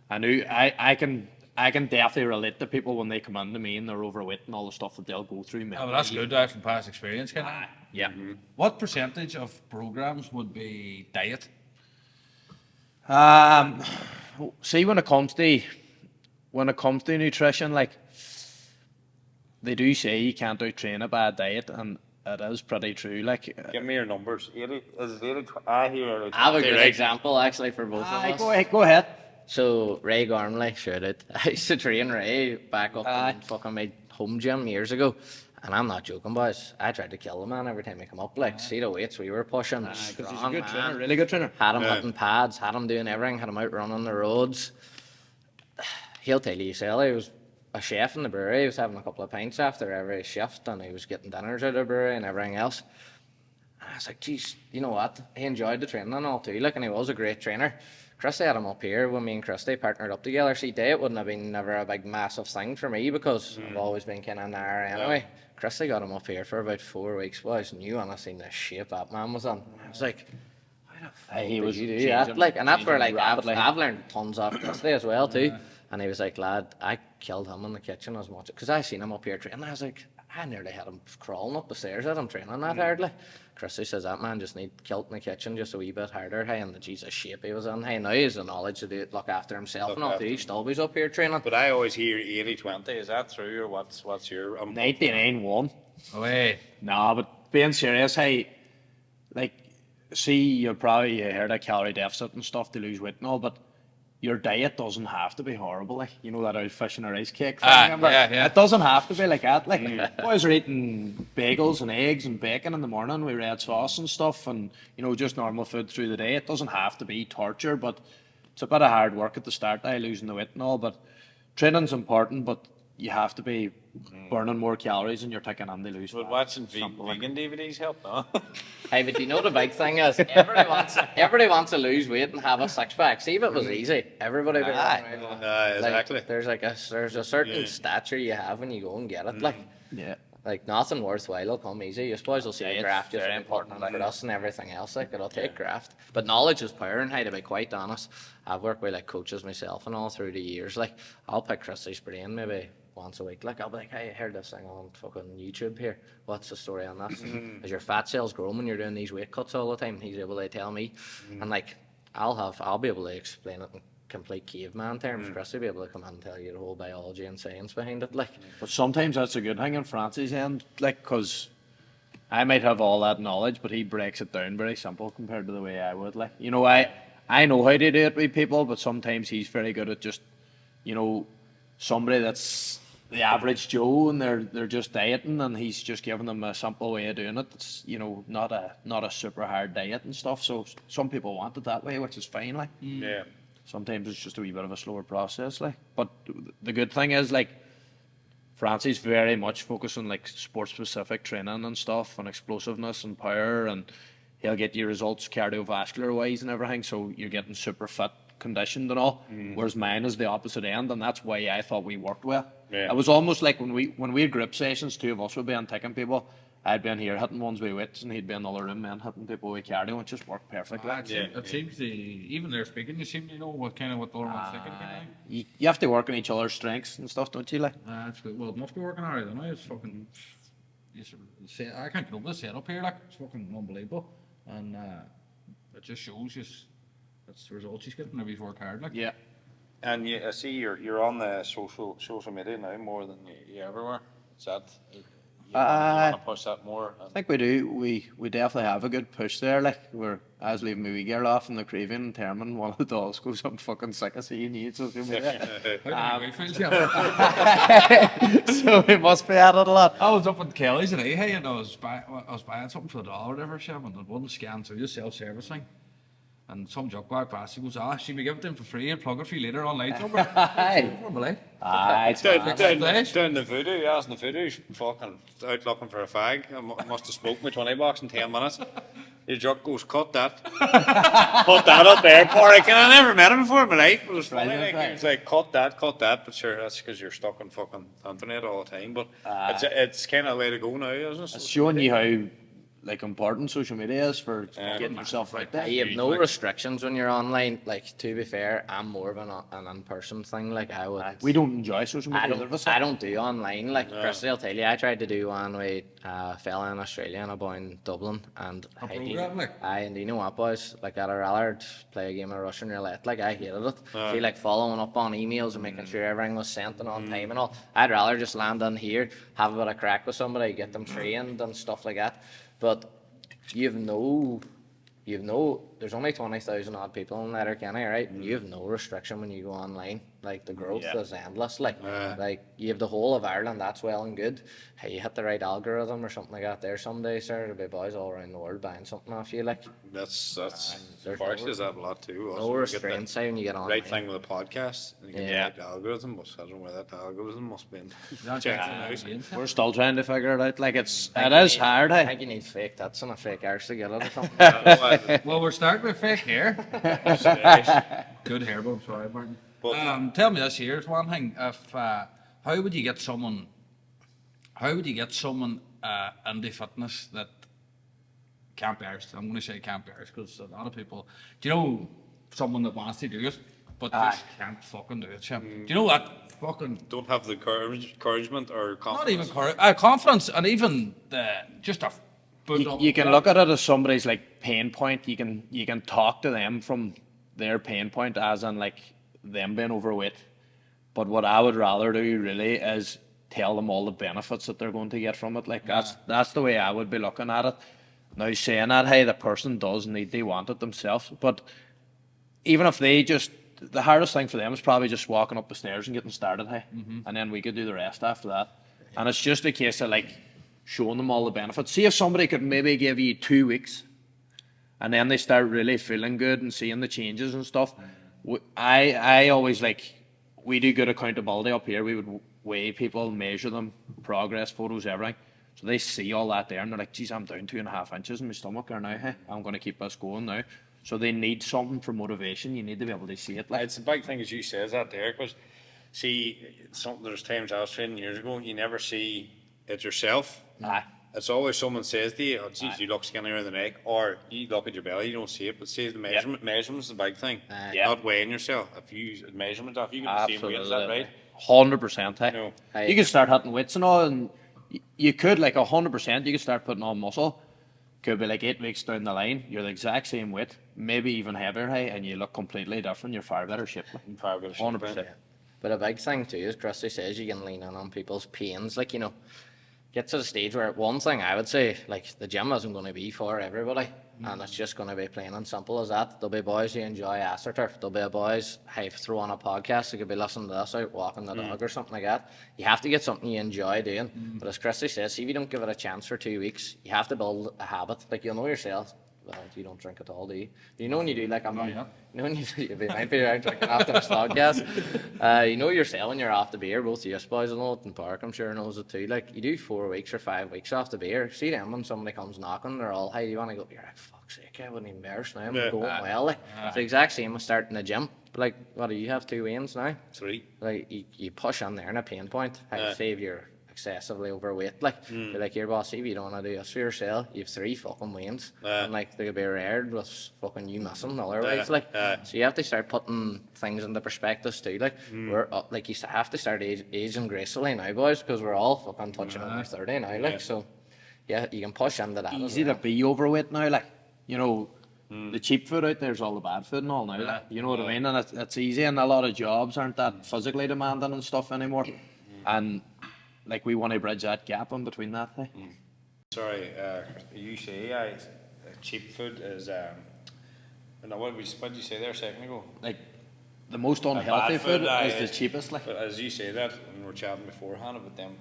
Speaker 3: I knew I can definitely relate to people when they come into me and they're overweight and all the stuff that they'll go through.
Speaker 1: Oh, well, that's good. That's from past experience, Ken.
Speaker 3: Yeah.
Speaker 1: What percentage of programs would be diet?
Speaker 3: See, when it comes to nutrition, like, they do say you can't out-train a bad diet, and it is pretty true. Like,
Speaker 2: Give me your numbers. 80, is it 80? I hear 80.
Speaker 4: I have a good example actually for both of us.
Speaker 3: go ahead.
Speaker 4: So Ray Gormley, shout out. I used to train Ray back up in fucking my home gym years ago. And I'm not joking, boys. I tried to kill the man every time he come up. Like, see the weights we were pushing.
Speaker 3: Because he's a good trainer, really good trainer.
Speaker 4: Had him hitting pads, had him doing everything, had him out running the roads. He'll tell you, Sally, he was a chef in the brewery. He was having a couple of pints after every shift, and he was getting dinners out of the brewery and everything else. And I was like, geez, you know what? He enjoyed the training and all too, like, and he was a great trainer. Christy had him up here when me and Christy partnered up together. See, diet wouldn't have been never a big massive thing for me, because I've always been kind of narrow anyway. Christy got him up here for about 4 weeks, boys. Knew when I seen the shape that man was on. I was like, how the fuck
Speaker 3: He was
Speaker 4: did you do that? Like, and that's where, like,
Speaker 3: rapidly.
Speaker 4: I've learned tons off Christy as well too. And he was like, lad, I killed him in the kitchen as much, because I seen him up here training. And I was like, I nearly had him crawling up the stairs at him training that hard. Like, Christy says that man just need killed in the kitchen just a wee bit harder. Hey, and the Jesus shape he was in. Hey, now he has the knowledge to do it, look after himself and all too. He still be up here training.
Speaker 2: But I always hear 80-20. Is that true, or what's your
Speaker 3: 99-1.
Speaker 1: Away.
Speaker 3: Nah, but being serious, hey, like, see, you heard of calorie deficit and stuff to lose weight and all, but your diet doesn't have to be horrible. Like, you know that old fish and a rice cake thing, remember?
Speaker 1: Yeah.
Speaker 3: It doesn't have to be like that. Like, boys are eating bagels and eggs and bacon in the morning with red sauce and stuff, and, you know, just normal food through the day. It doesn't have to be torture, but it's a bit of hard work at the start, losing the weight and all, but training's important, but you have to be burning more calories than you're taking on to lose
Speaker 2: Would
Speaker 3: fat.
Speaker 2: watching vegan DVDs help, no?
Speaker 4: Hey, but you know the big thing is, everybody wants to lose weight and have a six pack. See, if it was easy, everybody would be running around.
Speaker 2: Exactly.
Speaker 4: Like, there's a certain stature you have when you go and get it. Like nothing worthwhile will come easy. You suppose you'll see a graft just in putting in for us and everything else. Like, it'll take graft. But knowledge is power, and hey, to be quite honest, I've worked with like coaches myself and all through the years. Like, I'll pick Christy's brain maybe once a week. Like, I'll be like, hey, I heard this thing on fucking YouTube here. What's the story on that? Is your fat cells growing when you're doing these weight cuts all the time? He's able to tell me. And like, I'll be able to explain it in complete caveman terms. Chris will be able to come in and tell you the whole biology and science behind it. Like,
Speaker 3: But sometimes that's a good thing in Francie's end, like, because I might have all that knowledge, but he breaks it down very simple compared to the way I would. Like, you know, I know how to do it with people, but sometimes he's very good at just, you know, somebody that's the average Joe and they're just dieting, and he's just giving them a simple way of doing it. It's, you know, not a super hard diet and stuff. So some people want it that way, which is fine. Like,
Speaker 2: Yeah.
Speaker 3: sometimes it's just a wee bit of a slower process. Like, but the good thing is, like, Francie's very much focused on like sport specific training and stuff and explosiveness and power, and he'll get you results cardiovascular wise and everything, so you're getting super fit, conditioned and all. Whereas mine is the opposite end, and that's why I thought we worked well.
Speaker 2: Yeah.
Speaker 3: It was almost like when we had group sessions, two of us would be on taking people. I'd be in here hitting ones with weights, and he'd be in the other room man hitting people with cardio. It just worked perfectly.
Speaker 1: It seems even they're speaking, you seem to know what the other one's thinking.
Speaker 3: You have to work on each other's strengths and stuff, don't you? Like,
Speaker 1: That's good. Well, it must be working alright, don't it? It's fucking. I can't get over the setup here, like, it's fucking unbelievable. And it just shows you that's the results he's getting whenever he's worked hard. Like.
Speaker 3: yeah.
Speaker 2: And I see you're on the social media now more than you ever were. Is that you want to push that more?
Speaker 3: I think we do. We definitely have a good push there. Like I was leaving my wee girl off in the craving and Termin, one of the dolls goes, I'm fucking sick of seeing you. So we must be at it a lot.
Speaker 1: I was up at Kelly's today, hey, and I was buying something for the doll or whatever, and it wasn't scanned through the self-service thing. And some jock walked past, he goes, she may give it to him for free and plug it for you later online somewhere.
Speaker 3: It's
Speaker 2: Down the voodoo, in the voodoo, fucking out looking for a fag. I must have smoked my 20 bucks in 10 minutes. Your jock goes, cut that. Put that up there, Porrick. And I never met him before in my life. It was funny. Like, he was like, cut that. But sure, that's because you're stuck on fucking internet all the time. But it's kind of the way to go now, isn't it?
Speaker 3: It's showing you how like important social media is for getting yourself out there.
Speaker 4: You have no restrictions when you're online. Like, to be fair, I'm more of an in-person thing. Like,
Speaker 3: We don't enjoy social media.
Speaker 4: I don't do online. Like, Christy, I'll tell you, I tried to do one with a fella in Australia and a boy in Dublin, and and you know what, boys? Like, I'd rather play a game of Russian roulette. Like, I hated it. Feel like following up on emails and making sure everything was sent and on time and all. I'd rather just land in here, have a bit of crack with somebody, get them trained and stuff like that. But there's only 20,000 odd people in Letterkenny, right? You have no restriction when you go online. Like, the growth is endless. Like you have the whole of Ireland, that's well and good. Hey, you hit the right algorithm or something like that there some days, sir. There'll be boys all around the world buying something off you. Like,
Speaker 2: That's Forest does that a lot too.
Speaker 4: no restraints when you get on.
Speaker 2: Right thing with the podcast, and you get the right algorithm, but I don't know where that algorithm must be.
Speaker 3: We're still trying to figure it out. Like, it is hard.
Speaker 4: I think you need fake tits and a fake arse to get it or something.
Speaker 1: Well, we're starting with fake hair. Good hair, but I'm sorry, Martin. Tell me this here's one thing. If how would you get someone into fitness that can't be arsed? I'm going to say can't be arsed because a lot of people. Do you know someone that wants to do it but just can't fucking do it? Do you know what? Fucking
Speaker 2: don't have the encouragement or confidence.
Speaker 1: Not even confidence, and even just a.
Speaker 3: You can look at it as somebody's like pain point. You can talk to them from their pain point, as in like them being overweight. But what I would rather do really is tell them all the benefits that they're going to get from it. Like, that's the way I would be looking at it. Now, saying that, hey, the person does need to want it themselves. But even if the hardest thing for them is probably just walking up the stairs and getting started, hey, and then we could do the rest after that. And it's just a case of like showing them all the benefits. See if somebody could maybe give you 2 weeks, and then they start really feeling good and seeing the changes and stuff. I always we do good accountability up here. We would weigh people, measure them, progress photos, everything. So they see all that there and they're like, geez, I'm down 2.5 inches in my stomach or now, hey, I'm going to keep this going now. So they need something for motivation. You need to be able to see it.
Speaker 2: It's a big thing, as you says that there, because see, there's times I was training years ago, you never see it yourself. It's always someone says to you, oh, geez, you look skinny around the neck, or you look at your belly, you don't see it, but see, the measurement's the big thing. Not weighing yourself. If you use measurement, if you get the same weight, is that right?
Speaker 3: 100%. Hey.
Speaker 2: No.
Speaker 3: You can start hitting weights and all, and you could, 100%, you could start putting on muscle. Could be 8 weeks down the line, you're the exact same weight, maybe even heavier, hey, and you look completely different. You're far better shape. 100%.
Speaker 4: But a big thing too is, Christy says, you can lean in on people's pains. Get to the stage where one thing I would say, the gym isn't going to be for everybody, and it's just going to be plain and simple as that. There'll be boys who enjoy AstroTurf. There'll be boys who throw on a podcast. They could be listening to this out walking the dog or something like that. You have to get something you enjoy doing. But as Christy says, see, if you don't give it a chance for 2 weeks, you have to build a habit. You'll know yourself well, you don't drink at all, do you? You know when you do, like, you know when you do, you might be around drinking after this podcast. You know yourself when you're off the beer, both of you boys will know it in Park, I'm sure knows it too. Like, you do 4 weeks or 5 weeks off the beer. See them when somebody comes knocking, they're all, hey, do you want to go? You're like, fuck's sake, I wouldn't even embarrass now. I'm going well. Like, it's the exact same as starting the gym. But like, what do you have, 2 wins now?
Speaker 2: 3.
Speaker 4: Like, you push on there in a pain point. Hey, save you're excessively overweight. Like, you're like, here, boss, if you don't want to do this for yourself, you have 3 fucking wins. And like, they could be rare with fucking you missing otherwise. Like, so you have to start putting things into perspective too. Like, we're like, you have to start aging gracefully now, boys, because we're all fucking touching over 30 now. Like, so yeah, you can push into that.
Speaker 3: Easy to be overweight now, like, you know. The cheap food out there's all the bad food and all now, like, you know what I mean? And it's easy, and a lot of jobs aren't that physically demanding and stuff anymore. And like, we want to bridge that gap in between that.
Speaker 2: Sorry, you say cheap food is no, what did you say there a second ago?
Speaker 3: Like, the most unhealthy food is the cheapest. Like,
Speaker 2: but as you say that, and we were chatting beforehand about them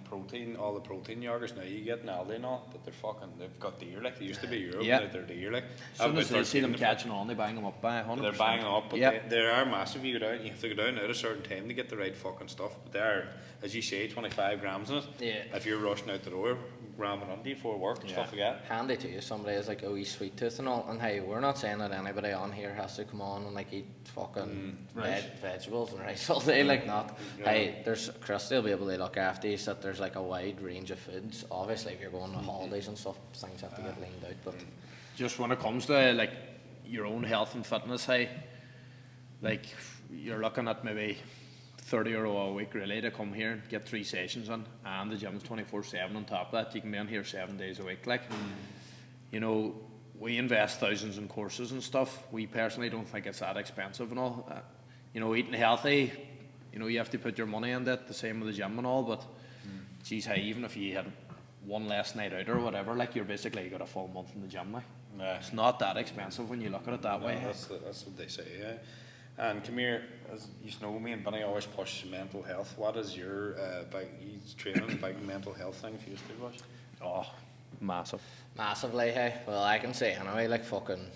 Speaker 2: all the protein yogurts now you get in Aldi and all, but they've got deer, like they used to be Europe, now they're deer, like.
Speaker 3: As soon as they see them catching on, they bang them up by 100%.
Speaker 2: They're banging up, but they are massive. You go down, you have to go down at a certain time to get the right fucking stuff. But they're, as you say, 25 grams in it.
Speaker 4: Yeah.
Speaker 2: If you're rushing out the door, ramming on you for work and stuff like that.
Speaker 4: Handy to you, somebody is like, oh, he's sweet tooth and all. And hey, we're not saying that anybody on here has to come on and like eat fucking vegetables and rice all day, like not. Hey, there's Christy will be able to look after you, that there's like a wide range of foods. Obviously, if you're going on holidays and stuff, things have to get leaned out. But
Speaker 3: just when it comes to like your own health and fitness, hey, like you're looking at maybe €30 a week really to come here and get 3 sessions in, and the gym's 24/7 on top of that. You can be in here 7 days a week. Like, you know, we invest thousands in courses and stuff. We personally don't think it's that expensive and all. You know, eating healthy, you know, you have to put your money into it, the same with the gym and all, but geez, hey, even if you had one less night out or whatever, like, you're basically got a full month in the gym now. It's not that expensive when you look at it that way.
Speaker 2: That's what they say, yeah. And come here, as you know, me and Bunny always push mental health. What is your big training, big mental health thing for you to watch?
Speaker 3: Oh, massive.
Speaker 4: Massively, hey. Well, I can say anyway, like fucking,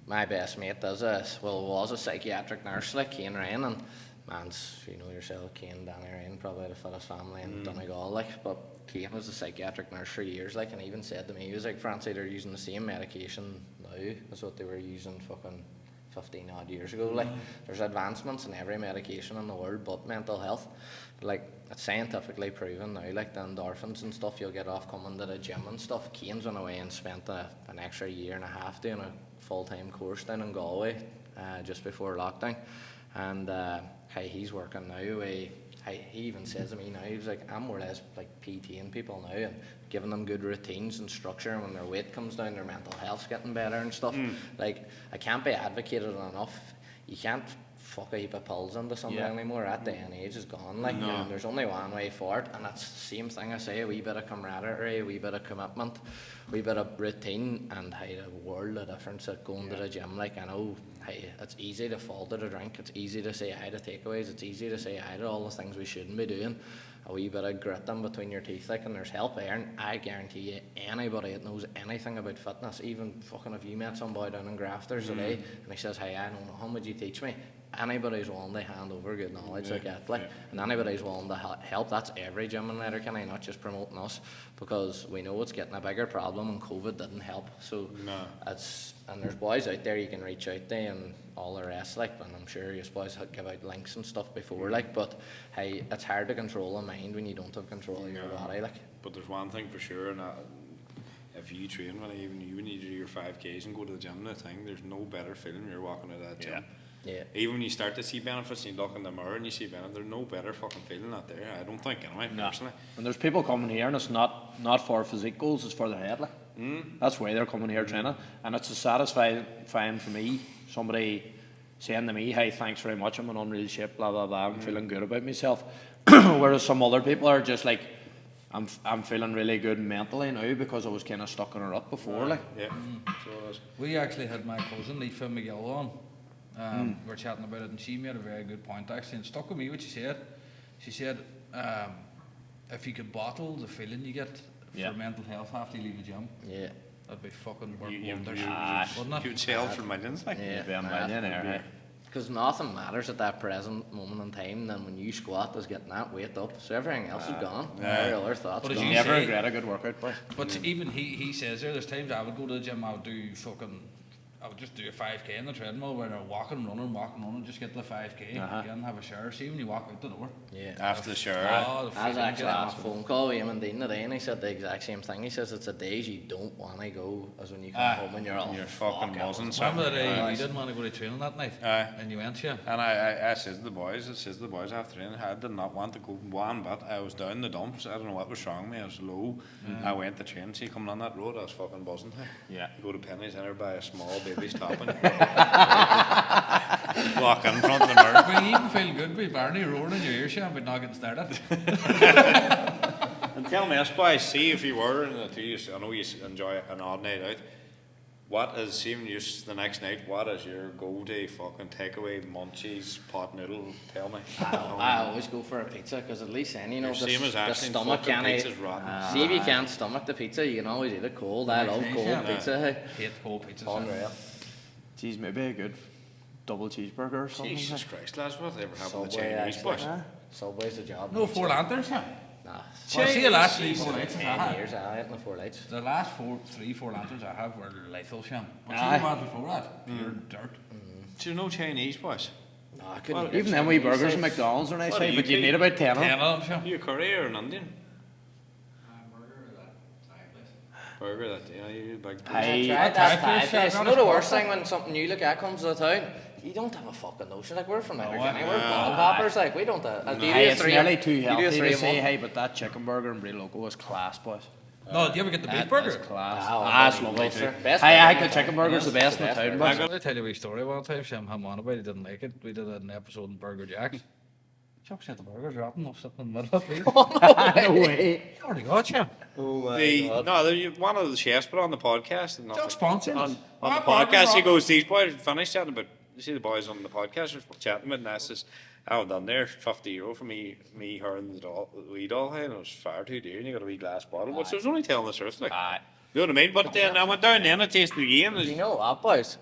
Speaker 4: my best mate was a psychiatric nurse, like Cian Ryan, and man's, you know yourself, Cian, Danny Ryan, probably the fittest family in Donegal, like, but Cian was a psychiatric nurse for years, like, and even said to me, he was like, Fancie, they're using the same medication now as what they were using fucking 15 odd years ago. Like, there's advancements in every medication in the world but mental health. Like, it's scientifically proven now, like the endorphins and stuff you'll get off coming to the gym and stuff. Cian's went away and spent an extra 1.5 years doing a full-time course down in Galway just before lockdown, and hey, he's working now. He even says to me now, he's like, I'm more or less like PTing people now and giving them good routines and structure, and when their weight comes down, their mental health's getting better and stuff. Like, I can't be advocated enough. You can't fuck a heap of pills into something anymore. That day and age is gone. Like, and there's only one way for it, and that's the same thing I say, a wee bit of camaraderie, a wee bit of commitment, a wee bit of routine, and hey, the world of difference at going to the gym. Like, I know, hey, it's easy to fall to the drink, it's easy to say aye to takeaways, it's easy to say aye to all the things we shouldn't be doing. A wee bit of grit in between your teeth, like, and there's help there, and I guarantee you, anybody that knows anything about fitness, even fucking if you met some boy down in Grafters today, and he says, hey, I don't know, how would you teach me? Anybody's willing to hand over good knowledge like that, like, and anybody's willing to help. That's every gym in Letterkenny, not just promoting us, because we know it's getting a bigger problem, and COVID didn't help. So and there's boys out there you can reach out to and all the rest, like, and I'm sure you boys give out links and stuff before, like, but hey, it's hard to control a mind when you don't have control of your body, like.
Speaker 2: But there's one thing for sure, and if you train when you do your 5Ks and go to the gym, there's no better feeling when you're walking out of that gym.
Speaker 4: Yeah.
Speaker 2: Even when you start to see benefits and you look in the mirror and you see benefits, there's no better fucking feeling out there. I don't think, anyway, personally.
Speaker 3: And there's people coming here and it's not for physique goals, it's for their head. Like. That's why they're coming here training. And it's a satisfying for me, somebody saying to me, hey, thanks very much, I'm in unreal shape, blah, blah, blah, I'm feeling good about myself. Whereas some other people are just like, I'm feeling really good mentally now because I was kind of stuck in a rut before. Like.
Speaker 2: Yeah, so it is.
Speaker 1: We actually had my cousin, Aoife McGill, on. We were chatting about it, and she made a very good point actually, and stuck with me what she said. She said, if you could bottle the feeling you get for mental health after you leave the gym, That'd be fucking worth
Speaker 2: You
Speaker 1: wonders,
Speaker 2: would
Speaker 1: wouldn't it?
Speaker 2: sell for millions, like.
Speaker 4: Yeah,
Speaker 3: Be a millionaire, hey.
Speaker 4: because nothing matters at that present moment in time than when you squat is getting that weight up. So everything else is gone. Every other thought's
Speaker 1: But as
Speaker 4: gone.
Speaker 1: you
Speaker 3: Never
Speaker 1: say-
Speaker 3: regret a good workout, boy.
Speaker 1: But even he says there's times I would go to the gym, I would just do a 5k in the treadmill where they're walking, running, just get to the 5k, again, have a shower. See when you walk out the door.
Speaker 4: Yeah.
Speaker 2: After the shower.
Speaker 1: Oh, the
Speaker 4: I was
Speaker 1: freaking
Speaker 4: actually on a
Speaker 1: gas.
Speaker 4: phone call with him and Dean today, and he said the exact same thing. He says it's the days you don't want to go as when you come home and you're all
Speaker 2: You're fucking
Speaker 4: fuck,
Speaker 2: buzzing.
Speaker 1: Remember the day
Speaker 4: Aye.
Speaker 1: you didn't want to go to training that night?
Speaker 2: Aye.
Speaker 1: And you went, yeah.
Speaker 2: And I says to the boys, after training, I did not want to go one bit. I was down the dumps. I don't know what was wrong with me. I was low. I went to train. See, coming on that road, I was fucking buzzing.
Speaker 3: Yeah.
Speaker 2: You go to Penny's and buy a small baby's top and walk in front of the mirror.
Speaker 1: But you even feel good with Barney roaring in your ear, Sean, but not getting started.
Speaker 2: And tell me this, boys, see if you were in the two, I know you enjoy an odd night out. What is, even just the next night, what is your go-to fucking takeaway, munchies, pot noodle? Tell me.
Speaker 4: I always go for a pizza because at least then you know
Speaker 2: You're same as
Speaker 4: the
Speaker 2: Ashley,
Speaker 4: stomach
Speaker 2: fucking
Speaker 4: can't
Speaker 2: pizza's rotten.
Speaker 4: see if you can't stomach the pizza, you can always eat it cold. I love cold
Speaker 1: Yeah.
Speaker 4: pizza. Hey.
Speaker 1: Hate cold pizzas. Sean.
Speaker 4: Unreal.
Speaker 3: Geez, maybe a good double cheeseburger or something.
Speaker 2: Jesus Christ, lads, what ever happened to
Speaker 4: Subway,
Speaker 2: Chinese,
Speaker 4: actually.
Speaker 2: boys?
Speaker 4: Subway's the job.
Speaker 1: No, 4 lanterns, yeah.
Speaker 4: Nah.
Speaker 1: Well, see the last 3, 4 lights I
Speaker 4: 10
Speaker 1: had.
Speaker 4: years I ate the 4 lights.
Speaker 1: The last 4 lanterns I have were lethal, Sean. But see
Speaker 3: Aye.
Speaker 1: the ones before that? Pure dirt.
Speaker 2: So no Chinese, boys?
Speaker 4: No, I couldn't eat
Speaker 3: Even
Speaker 4: it.
Speaker 3: them wee burgers
Speaker 4: Say-
Speaker 3: in McDonald's are nice,
Speaker 2: What do
Speaker 3: hey,
Speaker 2: you
Speaker 3: but you
Speaker 2: think?
Speaker 3: need about 10 of
Speaker 1: 10
Speaker 3: them.
Speaker 1: of them, Sean.
Speaker 2: Are you a Korean or an Indian? Burger, that, yeah, you big
Speaker 3: Aye.
Speaker 4: Tried that
Speaker 1: Thai
Speaker 4: Thai
Speaker 1: place,
Speaker 4: place.
Speaker 1: yeah,
Speaker 4: You
Speaker 1: not
Speaker 4: know
Speaker 1: as
Speaker 4: the
Speaker 1: far
Speaker 4: worst
Speaker 1: from-
Speaker 4: thing when something new like that comes to the town? You don't have a fucking notion. Like we're from Letterkenny,
Speaker 1: I-
Speaker 4: we're ball poppers. Like we don't. Do you
Speaker 3: Hey,
Speaker 4: do
Speaker 3: it's
Speaker 4: three?
Speaker 3: nearly too
Speaker 4: you do
Speaker 3: healthy
Speaker 4: a
Speaker 3: to
Speaker 4: 3 in
Speaker 3: say,
Speaker 4: one?
Speaker 3: hey, but that chicken burger in Brie Loco was class, boys.
Speaker 1: No, do you ever get the beef
Speaker 3: That
Speaker 1: burger?
Speaker 3: is class.
Speaker 4: Wow,
Speaker 3: Ah, it's
Speaker 4: very
Speaker 3: lovely
Speaker 4: good,
Speaker 3: too.
Speaker 4: sir. Best
Speaker 3: Hey,
Speaker 4: burger
Speaker 3: I
Speaker 4: in
Speaker 3: the
Speaker 4: the
Speaker 3: chicken
Speaker 4: town.
Speaker 3: burger's the best in the
Speaker 4: Best
Speaker 3: town,
Speaker 4: burger.
Speaker 3: boys.
Speaker 1: I'm going to tell you a wee story one time, Sam. I'm on about it, didn't like it. We did an episode in Burger Jack's. Chuck said the burger's rotten. I was sitting in the middle of it.
Speaker 3: No way.
Speaker 1: Already got Sean.
Speaker 2: One of the chefs put on the podcast. And
Speaker 1: Chuck sponsored
Speaker 2: on
Speaker 1: us.
Speaker 2: the
Speaker 1: Ah,
Speaker 2: podcast,
Speaker 1: burger's
Speaker 2: he
Speaker 1: rotten.
Speaker 2: goes, these boys finished chatting, but you see the boys on the podcast are chatting with, and I says, I was done there, €50 for me, her and the wee doll, hey, and it was far too dear, and you got a wee glass bottle, but so I was only telling the truth, like,
Speaker 3: Aye.
Speaker 2: you know what I mean? But then I went down there and I tasted the game.
Speaker 4: You know what, boys?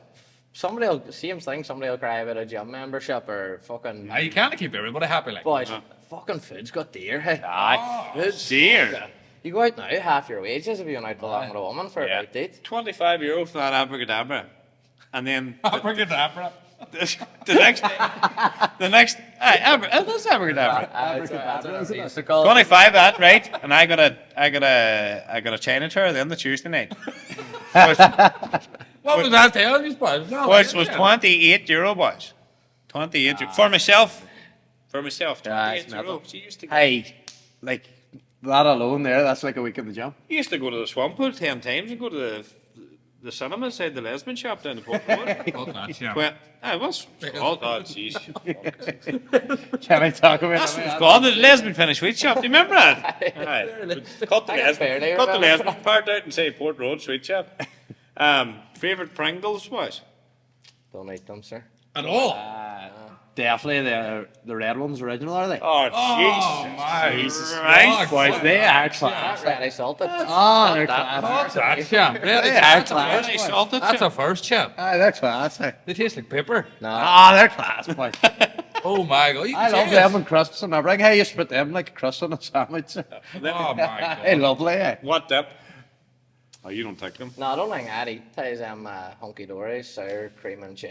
Speaker 4: Somebody will same thing. Somebody will cry about a gym membership or fucking.
Speaker 1: You can't keep everybody happy like
Speaker 4: Boys, fucking food's got dear. Hey.
Speaker 3: Aye.
Speaker 4: Food's
Speaker 2: Dear.
Speaker 4: fucking- You go out now, half your wages if you're out along with a woman for
Speaker 2: Yeah.
Speaker 4: a date.
Speaker 2: €25 for that abracadabra. And then
Speaker 1: Abracadabra.
Speaker 2: the next, that's abracadabra.
Speaker 4: That's what I used to call it.
Speaker 2: 25 that, right? And I got a China tour then the Tuesday night.
Speaker 1: What was I telling you, boys? No,
Speaker 2: Which was €28, boys. 28 for myself. For myself,
Speaker 3: Yeah, it's
Speaker 2: €28. She used to go.
Speaker 3: Hey, like, that alone there, that's like a week in the gym.
Speaker 2: He used to go to the swamp pool 10 times and go to the cinema inside the lesbian shop down the Port Road.
Speaker 1: Fuck that, Sean.
Speaker 2: Well, I was. Oh, jeez.
Speaker 3: Can I talk about
Speaker 2: That's
Speaker 3: it?
Speaker 2: what's called the lesbian finish sweet shop. Do you remember that? Aye. Cut the
Speaker 4: I can barely
Speaker 2: lesbian
Speaker 4: remember.
Speaker 2: part out and say Port Road sweet shop. Favourite Pringles was?
Speaker 4: Don't eat them, sir.
Speaker 1: At all.
Speaker 3: Definitely the red ones original, are they?
Speaker 2: Oh,
Speaker 1: Oh,
Speaker 2: jeez.
Speaker 1: my.
Speaker 3: Jesus
Speaker 2: Right,
Speaker 3: boys, they are class.
Speaker 4: Not ready salted.
Speaker 3: Oh, they're
Speaker 4: That-
Speaker 3: class.
Speaker 1: That's Sean. Really?
Speaker 3: They are
Speaker 1: That's
Speaker 3: class.
Speaker 2: Really salted.
Speaker 1: That's a first, Sean.
Speaker 3: Aye, they're class. Hey.
Speaker 1: They taste like pepper.
Speaker 4: No.
Speaker 3: Ah, they're class, boys.
Speaker 1: Oh my god. You
Speaker 3: I
Speaker 1: can
Speaker 3: love
Speaker 1: see
Speaker 3: them
Speaker 1: this.
Speaker 3: and crisps and everything. Hey, you spit them like a crust on a sandwich.
Speaker 1: Oh my
Speaker 3: Hey,
Speaker 1: god.
Speaker 3: lovely, eh?
Speaker 2: What dip? Oh, you don't take them.
Speaker 4: No, I don't think I'd eat these hunky dories, sour cream and cheese.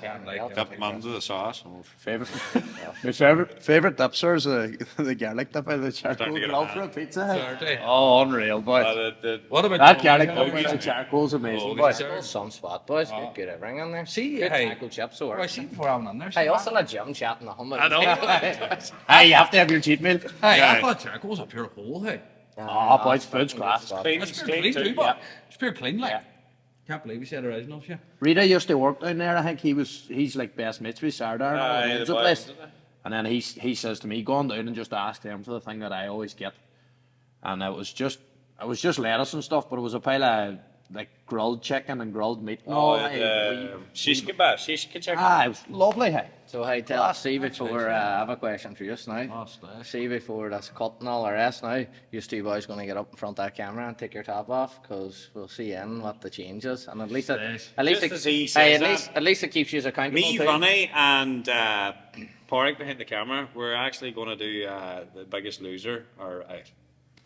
Speaker 1: Can't like
Speaker 4: Else.
Speaker 1: them.
Speaker 2: Dip them under the sauce.
Speaker 3: My favorite dips are the garlic dip out of the charcoal
Speaker 2: to get a
Speaker 3: grill
Speaker 2: man.
Speaker 3: for a pizza. Hey.
Speaker 1: Saturday.
Speaker 3: Oh, unreal, boy.
Speaker 1: What about
Speaker 3: That
Speaker 1: the-
Speaker 3: garlic dip
Speaker 1: Oh,
Speaker 3: with the charcoal's amazing,
Speaker 1: Oh,
Speaker 3: boy.
Speaker 1: sir.
Speaker 4: Some spot, boys. Good everything in there.
Speaker 1: See,
Speaker 4: good
Speaker 1: hey.
Speaker 4: taco chips. So
Speaker 1: Oh, I seen before having in there.
Speaker 4: Hey, us in a gym chatting the hummer.
Speaker 2: I know.
Speaker 3: Hey, you have to have your cheat meal.
Speaker 1: Hey,
Speaker 2: Yeah.
Speaker 1: I thought charcoal's a pure hole, hey.
Speaker 3: Oh, boys, food's class.
Speaker 1: It's pure clean too, but it's pure clean, like. Can't believe he said original, yeah.
Speaker 3: Rita used to work down there. I think he's like best mates with Sardar and all
Speaker 2: Aye,
Speaker 3: owns
Speaker 2: the
Speaker 3: the
Speaker 2: boys,
Speaker 3: place.
Speaker 2: isn't it?
Speaker 3: And then he says to me, go on down and just ask them for the thing that I always get. And it was just lettuce and stuff, but it was a pile of like grilled chicken and grilled meat and all.
Speaker 2: Shish kebab, shish kebab.
Speaker 3: It was lovely, hey.
Speaker 4: So hey, see before I have a question for you just now.
Speaker 1: Oh,
Speaker 4: See before that's cut and all the rest now. You two boys going to get up in front of that camera and take your top off because we'll see in what the change is, and at least
Speaker 2: Just as he says
Speaker 4: at least it keeps you accountable.
Speaker 2: Me,
Speaker 4: too.
Speaker 2: Fannie, and Porrick behind the camera, we're actually going to do the biggest loser or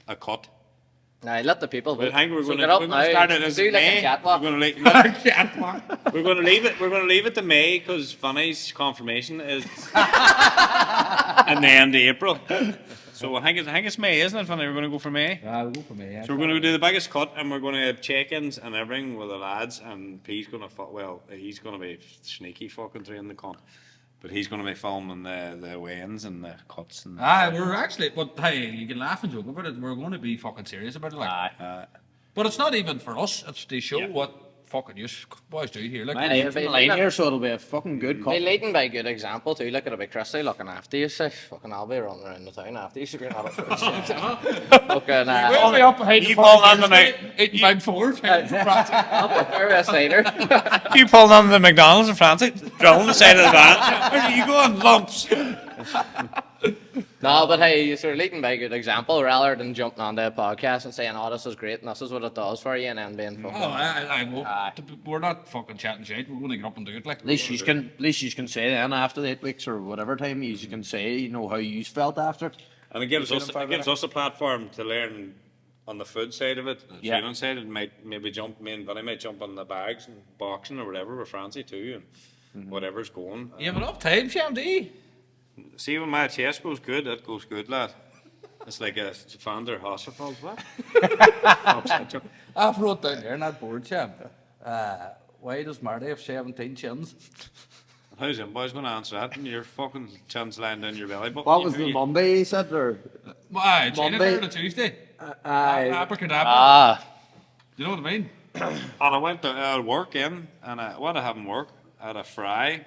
Speaker 2: a cut.
Speaker 4: Now let the people vote.
Speaker 2: But I think we're
Speaker 4: So
Speaker 2: going
Speaker 4: get
Speaker 2: to
Speaker 4: up
Speaker 2: start
Speaker 4: now.
Speaker 2: it as
Speaker 4: Do like
Speaker 2: May.
Speaker 4: a catwalk.
Speaker 2: We're going to leave it. We're going to leave it to May because Fanny's confirmation is at the end of April. So I think it's May, isn't it, Fanny? We're going to go for May.
Speaker 1: We'll go for me. Yeah.
Speaker 2: So we're going to do the biggest cut, and we're going to have check-ins and everything with the lads. And P's going to he's going to be sneaky fucking through in the con, but he's going to be filming the weigh-ins and the cuts. And
Speaker 1: We're actually, but hey, you can laugh and joke about it. We're going to be fucking serious about it, like. But it's not even for us. It's to show what fucking you boys do here. Like,
Speaker 3: Mine is in the line here, so it'll be a fucking good
Speaker 4: Be
Speaker 3: cut.
Speaker 4: leading by good example too. Look at a big Christy looking after you. Say, fucking, I'll be running around the town after you. So you're not fucking.
Speaker 1: we'll be up behind
Speaker 2: You pulled on the
Speaker 1: eating bag forward.
Speaker 4: I'll put there a cider.
Speaker 2: You pulled on the McDonald's in France, drilling the side of the van. Where do you go on lumps?
Speaker 4: No, but hey, you're leading by good example rather than jumping onto a podcast and saying, "Oh, this is great and this is what it does for you," and then being fucking.
Speaker 1: We're not fucking chatting shit. We're going to get up and do it. Like,
Speaker 3: At least you can say then after the 8 weeks or whatever time you can say how you felt after it.
Speaker 2: And it gives us a platform to learn on the food side of it, the training side. It might maybe jump. Me and Vinny might jump on the bags and boxing or whatever with Francie too, and whatever's going.
Speaker 1: you have enough time, Shamdy.
Speaker 2: See, when my chest goes good, that goes good, lad. It's like a Fander Hospital. What?
Speaker 1: I've wrote down here on that board, Sham. Why does Marty have 17 chins?
Speaker 2: How's them boys going to answer that? And your fucking chins lying down your belly button.
Speaker 3: What was the Monday he said? Or
Speaker 1: Monday or Tuesday. Abracadabra.
Speaker 3: ah,
Speaker 1: You know what I mean?
Speaker 2: And I went to work in, and what I had in work, I had a fry.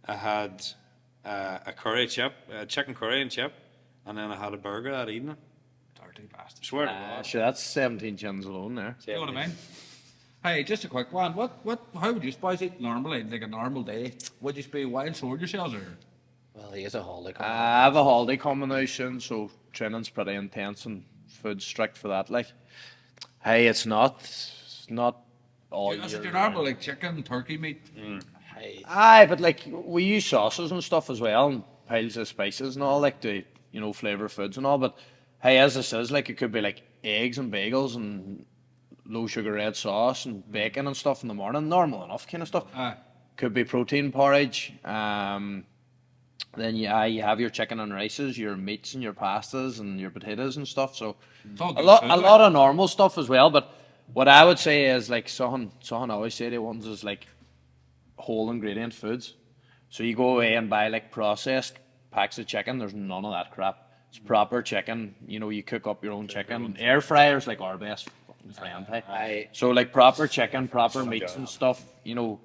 Speaker 2: I had a curry chip, chicken curry and chip, and then I had a burger that evening.
Speaker 1: Dirty bastard.
Speaker 2: Swear to God.
Speaker 3: sure, that's 17 chins alone there.
Speaker 1: You know what I mean? Hey, just a quick one. How would you boys eat normally, like a normal day? Would you be wild sword yourselves or?
Speaker 4: Well, he is a holiday.
Speaker 3: I have a holiday coming now soon, so training's pretty intense and food's strict for that. Like, hey, it's not all
Speaker 1: Is
Speaker 3: year
Speaker 1: it your normal like chicken, turkey meat?
Speaker 4: Hey,
Speaker 3: Aye, but like we use sauces and stuff as well, and piles of spices and all, like to flavour foods and all. But hey, as this is, like it could be like eggs and bagels and low sugar red sauce and bacon and stuff in the morning, normal enough kind of stuff. Could be protein porridge. Then you have your chicken and rices, your meats and your pastas and your potatoes and stuff. So a lot of normal stuff as well. But what I would say is like Sohan always say the ones is like whole ingredient foods. So you go away and buy like processed packs of chicken. There's none of that crap. It's proper chicken. You cook up your own chicken. Air fryers like our best fucking friend. Hey. So like proper chicken, proper meats and stuff.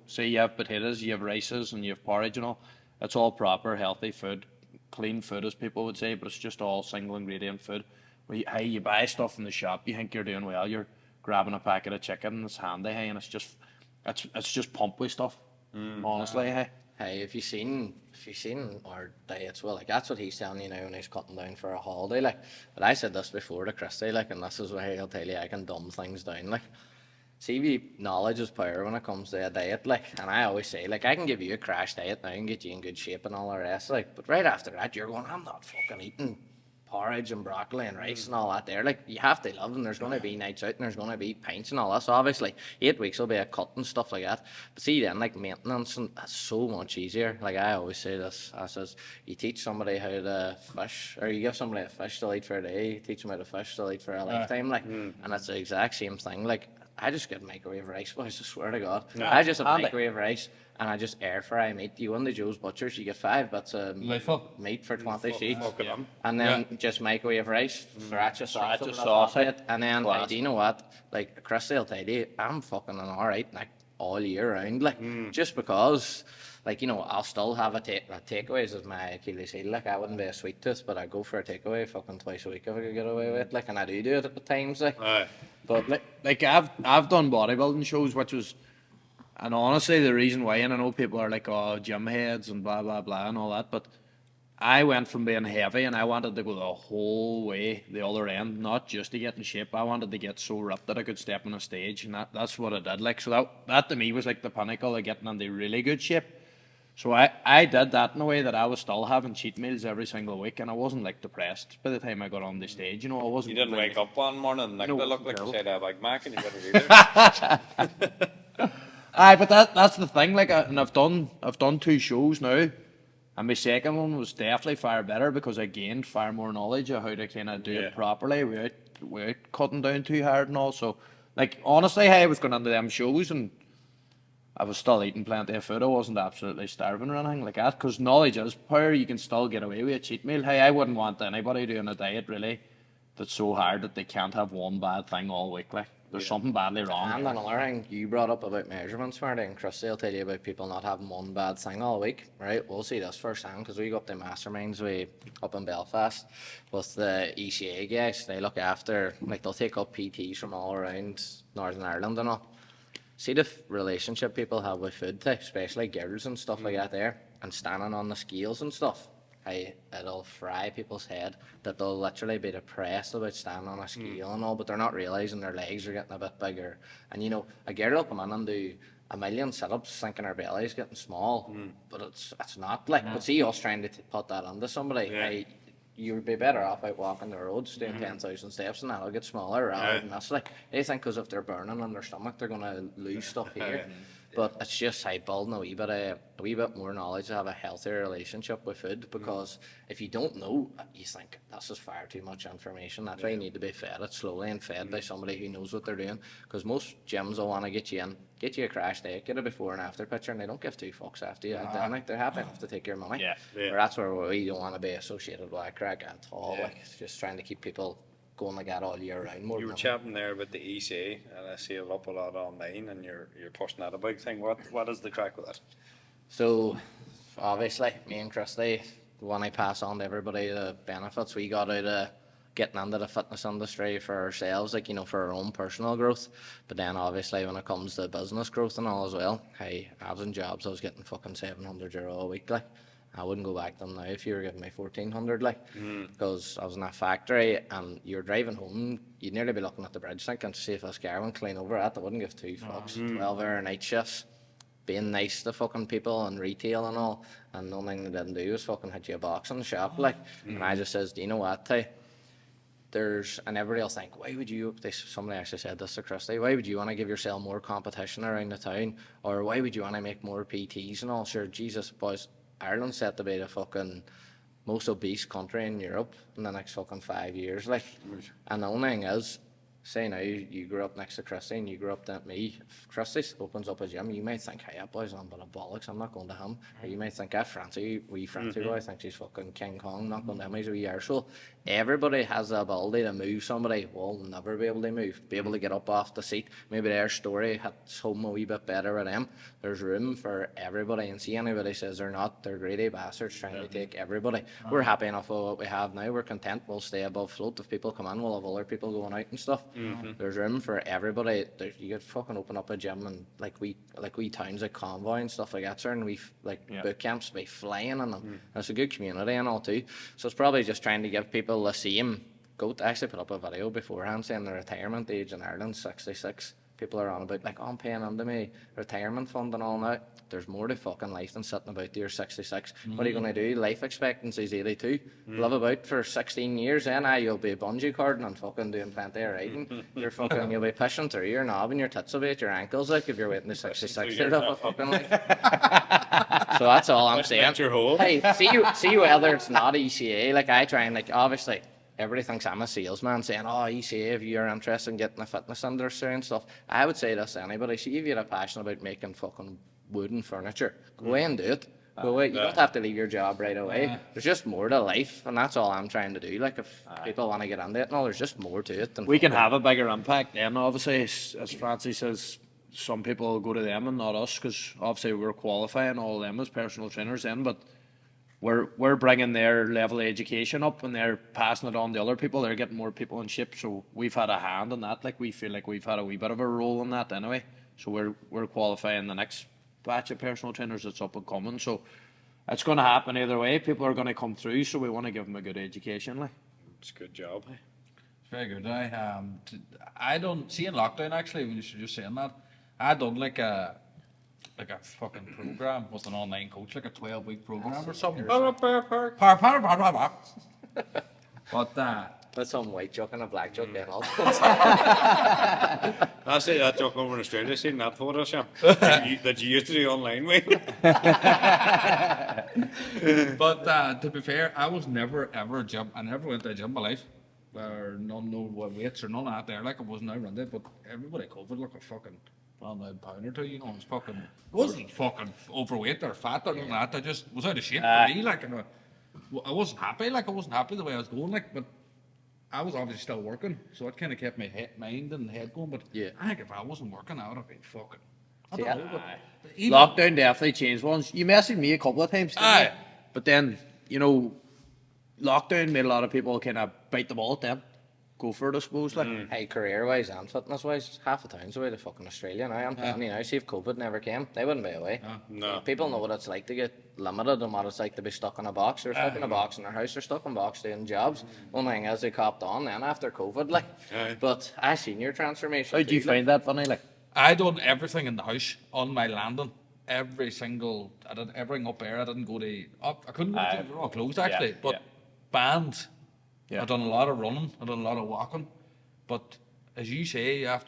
Speaker 3: Say you have potatoes, you have rices, and you have porridge and all. It's all proper, healthy food, clean food as people would say, but it's just all single ingredient food. You buy stuff in the shop, you think you're doing well, you're grabbing a packet of chicken, it's handy, hey, and it's just pumpy stuff. Honestly, hey.
Speaker 4: Hey, if you seen our diets, well, like that's what he's telling you now when he's cutting down for a holiday, like. But I said this before to Christy, like, and this is why he'll tell you I can dumb things down, like. See, knowledge is power when it comes to a diet, like, and I always say, like, I can give you a crash diet now and get you in good shape and all the rest, like, but right after that, you're going, I'm not fucking eating porridge and broccoli and rice and all that there. Like, you have to live, and there's going to be nights out and there's going to be pints and all that. So obviously 8 weeks will be a cut and stuff like that. But see then, like, maintenance, and that's so much easier. Like, I always say this, I says, you teach somebody how to fish, or you give somebody a fish to eat for a day, you teach them how to fish to eat for a lifetime, like, and it's the exact same thing. Like, I just get microwave rice, boys, I swear to God. I just have microwave rice and I just air fry meat. You go into Joe's Butchers, you get 5 bits of meat for 20 sheets. And then just microwave rice, sriracha sauce it. And then, like, do you know what? Like, Christy will tell you, I'm fucking an alright, like, all year round. Like, just because, like, I'll still have a takeaways as my Achilles heel. Like, I wouldn't be a sweet tooth, but I'd go for a takeaway fucking twice a week if I could get away with it. Like, and I do it at the times, like. But
Speaker 3: like I've done bodybuilding shows, which was And honestly, the reason why, and I know people are like, oh, gym heads and blah, blah, blah and all that, but I went from being heavy and I wanted to go the whole way, the other end, not just to get in shape. I wanted to get so ripped that I could step on a stage, and that's what I did. Like, so that to me was like the pinnacle of getting into really good shape. So I did that in a way that I was still having cheat meals every single week, and I wasn't like depressed by the time I got on the stage. You know, I wasn't.
Speaker 2: You didn't
Speaker 3: like,
Speaker 2: wake up one morning and
Speaker 3: No,
Speaker 2: it looked like you
Speaker 3: terrible.
Speaker 2: said a Big Mac and you got a reader.
Speaker 3: Aye, but that's the thing. Like, and I've done 2 shows now, and my second one was definitely far better because I gained far more knowledge of how to kind of do
Speaker 2: Yeah.
Speaker 3: it properly without cutting down too hard and all. So, like, honestly, hey, I was going into them shows and I was still eating plenty of food. I wasn't absolutely starving or anything like that, because knowledge is power. You can still get away with a cheat meal. Hey, I wouldn't want anybody doing a diet really that's so hard that they can't have one bad thing all week. Like, there's something badly wrong.
Speaker 4: And another thing you brought up about measurements, Marty, and Christy will tell you about people not having one bad thing all week, right? We'll see this firsthand because we go up to masterminds up in Belfast with the ECA guys. They look after, like, they'll take up PTs from all around Northern Ireland and all. See the relationship people have with food, especially girls and stuff like that there, and standing on the scales and stuff. It'll fry people's head that they'll literally be depressed about standing on a scale and all, but they're not realising their legs are getting a bit bigger. And you know, a girl will come in and do a million sit-ups thinking her belly's getting small, but it's not like. But see us trying to put that onto somebody. You would be better off out walking the roads doing 10,000 steps and that'll get smaller rather than this. Like, they think because if they're burning on their stomach, they're going to lose stuff here. But it's just building a wee bit more knowledge to have a healthier relationship with food, because if you don't know, you think this is far too much information. That's why you need to be fed it slowly and fed by somebody who knows what they're doing, because most gyms will want to get you in, get you a crash diet, get a before and after picture, and they don't give 2 fucks after you. Like, they're happy enough to take your money. Or that's where we don't want to be associated with craic at all. Like, it's just trying to keep people going like that all year round. More
Speaker 2: You
Speaker 3: Mm-hmm.
Speaker 2: were chatting there about the ECA, and I see it up a lot online, and you're pushing that a big thing. What is the crack with that?
Speaker 4: So, obviously, me and Christy want to pass on to everybody the benefits we got out of getting into the fitness industry for ourselves, like, you know, for our own personal growth. But then, obviously, when it comes to business growth and all as well, hey, I was in jobs, I was getting fucking €700 a week, like. I wouldn't go back to them now if you were giving me 1,400, like, because I was in a factory and you're driving home, you'd nearly be looking at the bridge thinking, see if this car went clean over it. I wouldn't give 2 fucks. 12-hour night shifts, being nice to fucking people and retail and all, and the only thing they didn't do was fucking hit you a box in the shop, like. And I just says, do you know what, and everybody else think, why would you, somebody actually said this to Christy, why would you want to give yourself more competition around the town, or why would you want to make more PTs and all? Sure, Jesus, boys, Ireland's set to be the fucking most obese country in Europe in the next fucking 5 years, like. And the only thing is, say now you grew up next to Christy and you grew up at me. If Christy opens up a gym, you might think, hey, that boy's on but a bollocks, I'm not going to him. Or you might think, that Fancie boy, I think she's fucking King Kong, not going to him, he's a wee arsehole. Everybody has the ability to move somebody. Will never be able to move, be able to get up off the seat. Maybe their story hits home a wee bit better with them. There's room for everybody, and see anybody says they're not, they're greedy bastards trying to take everybody. We're happy enough with what we have now, we're content, we'll stay above float. If people come in, we'll have other people going out and stuff. There's room for everybody. You could fucking open up a gym and like we towns like Convoy and stuff like that, sir, and boot camps be flying in them. And it's a good community and all too. So it's probably just trying to give people the same. I actually put up a video beforehand saying the retirement age in Ireland 66. People are on about like, oh, I'm paying into my retirement fund and all that. There's more to fucking life than sitting about your 66. What are you going to do? Life expectancy is 82. Live about for 16 years, then you'll be bungee cording and fucking doing plenty of riding. You'll be pushing through your knob and your tits will be at your ankles, like, if you're waiting to 66 to live a fucking life. So that's all I'm saying. Hey, see whether it's not ECA. Like, I try and, like, obviously everybody thinks I'm a salesman saying, oh, ECA, if you're interested in getting a fitness industry and stuff. I would say this to anybody. See, if you're a passion about making fucking wooden furniture, go away and do it. Go away. You don't have to leave your job right away. There's just more to life, and that's all I'm trying to do. Like, if people want to get into it and all, there's just more to it.
Speaker 3: We can have a bigger impact then, obviously, as Francie says, some people go to them and not us, because obviously we're qualifying all of them as personal trainers then, but we're bringing their level of education up and they're passing it on to other people. They're getting more people in shape, so we've had a hand in that. Like, we feel like we've had a wee bit of a role in that anyway. So we're qualifying the next batch of personal trainers that's up and coming. So it's going to happen either way. People are going to come through, so we want to give them a good education. Like.
Speaker 2: It's a good job.
Speaker 1: It's very good. I don't see in lockdown actually when you're just saying that. I done like a fucking program with an online coach, like a 12-week program or something. But
Speaker 4: With some white joke and a black joke and all.
Speaker 2: I say that joke over in Australia, seen that photo, Sam, that you used to do online with.
Speaker 1: But to be fair, I was never ever a gym. I never went to a gym in my life. Or no weights or none of that there. Like I wasn't around it, but everybody covered like a fucking £1 or two. You know, it was fucking. I wasn't fucking overweight or fat or nothing like that. I just was out of shape for me. Like and I wasn't happy. Like I wasn't happy the way I was going. Like but. I was obviously still working, so it kind of kept my mind and head going. But I think if I wasn't working, I would have been fucking. I don't know, but even,
Speaker 3: Lockdown definitely changed ones. You messaged me a couple of times, didn't you? But then, you know, lockdown made a lot of people kind of bite the bullet then. Go for it, I suppose. Like.
Speaker 4: Hey, career-wise and fitness-wise, half the town's away to fucking Australia now. I'm telling you now, see if COVID never came, they wouldn't be away.
Speaker 2: No.
Speaker 4: People know what it's like to get limited and what it's like to be stuck in a box. They're stuck in a box in their house, they're stuck in a box doing jobs. One thing is they copped on then after COVID, like. But I seen your transformation.
Speaker 3: How do you find that funny? Like.
Speaker 1: I done everything in the house on my landing. I did everything up there. I didn't go to up. I couldn't go to the gym. They were all closed actually. But bands. I done a lot of running. I done a lot of walking. But as you say, was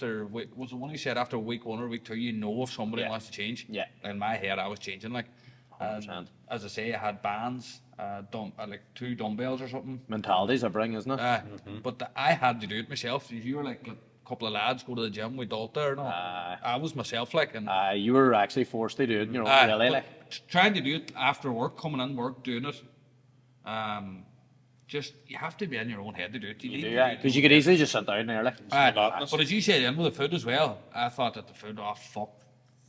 Speaker 1: the one you said after week 1 or week 2, you know if somebody wants to change.
Speaker 3: Yeah.
Speaker 1: In my head, I was changing. Like, as I say, I had bands, like 2 dumbbells or something.
Speaker 3: Mentality's a bring, isn't it?
Speaker 1: But I had to do it myself. If you were like a couple of lads go to the gym with Dalta or not, I was myself like. And
Speaker 3: you were actually forced to do it, you know, really. Like.
Speaker 1: Trying to do it after work, coming in work, doing it. Just you have to be in your own head to do it.
Speaker 3: Because you could easily just sit down there, like.
Speaker 1: But as you said, in with the food as well, I thought that the food, fuck,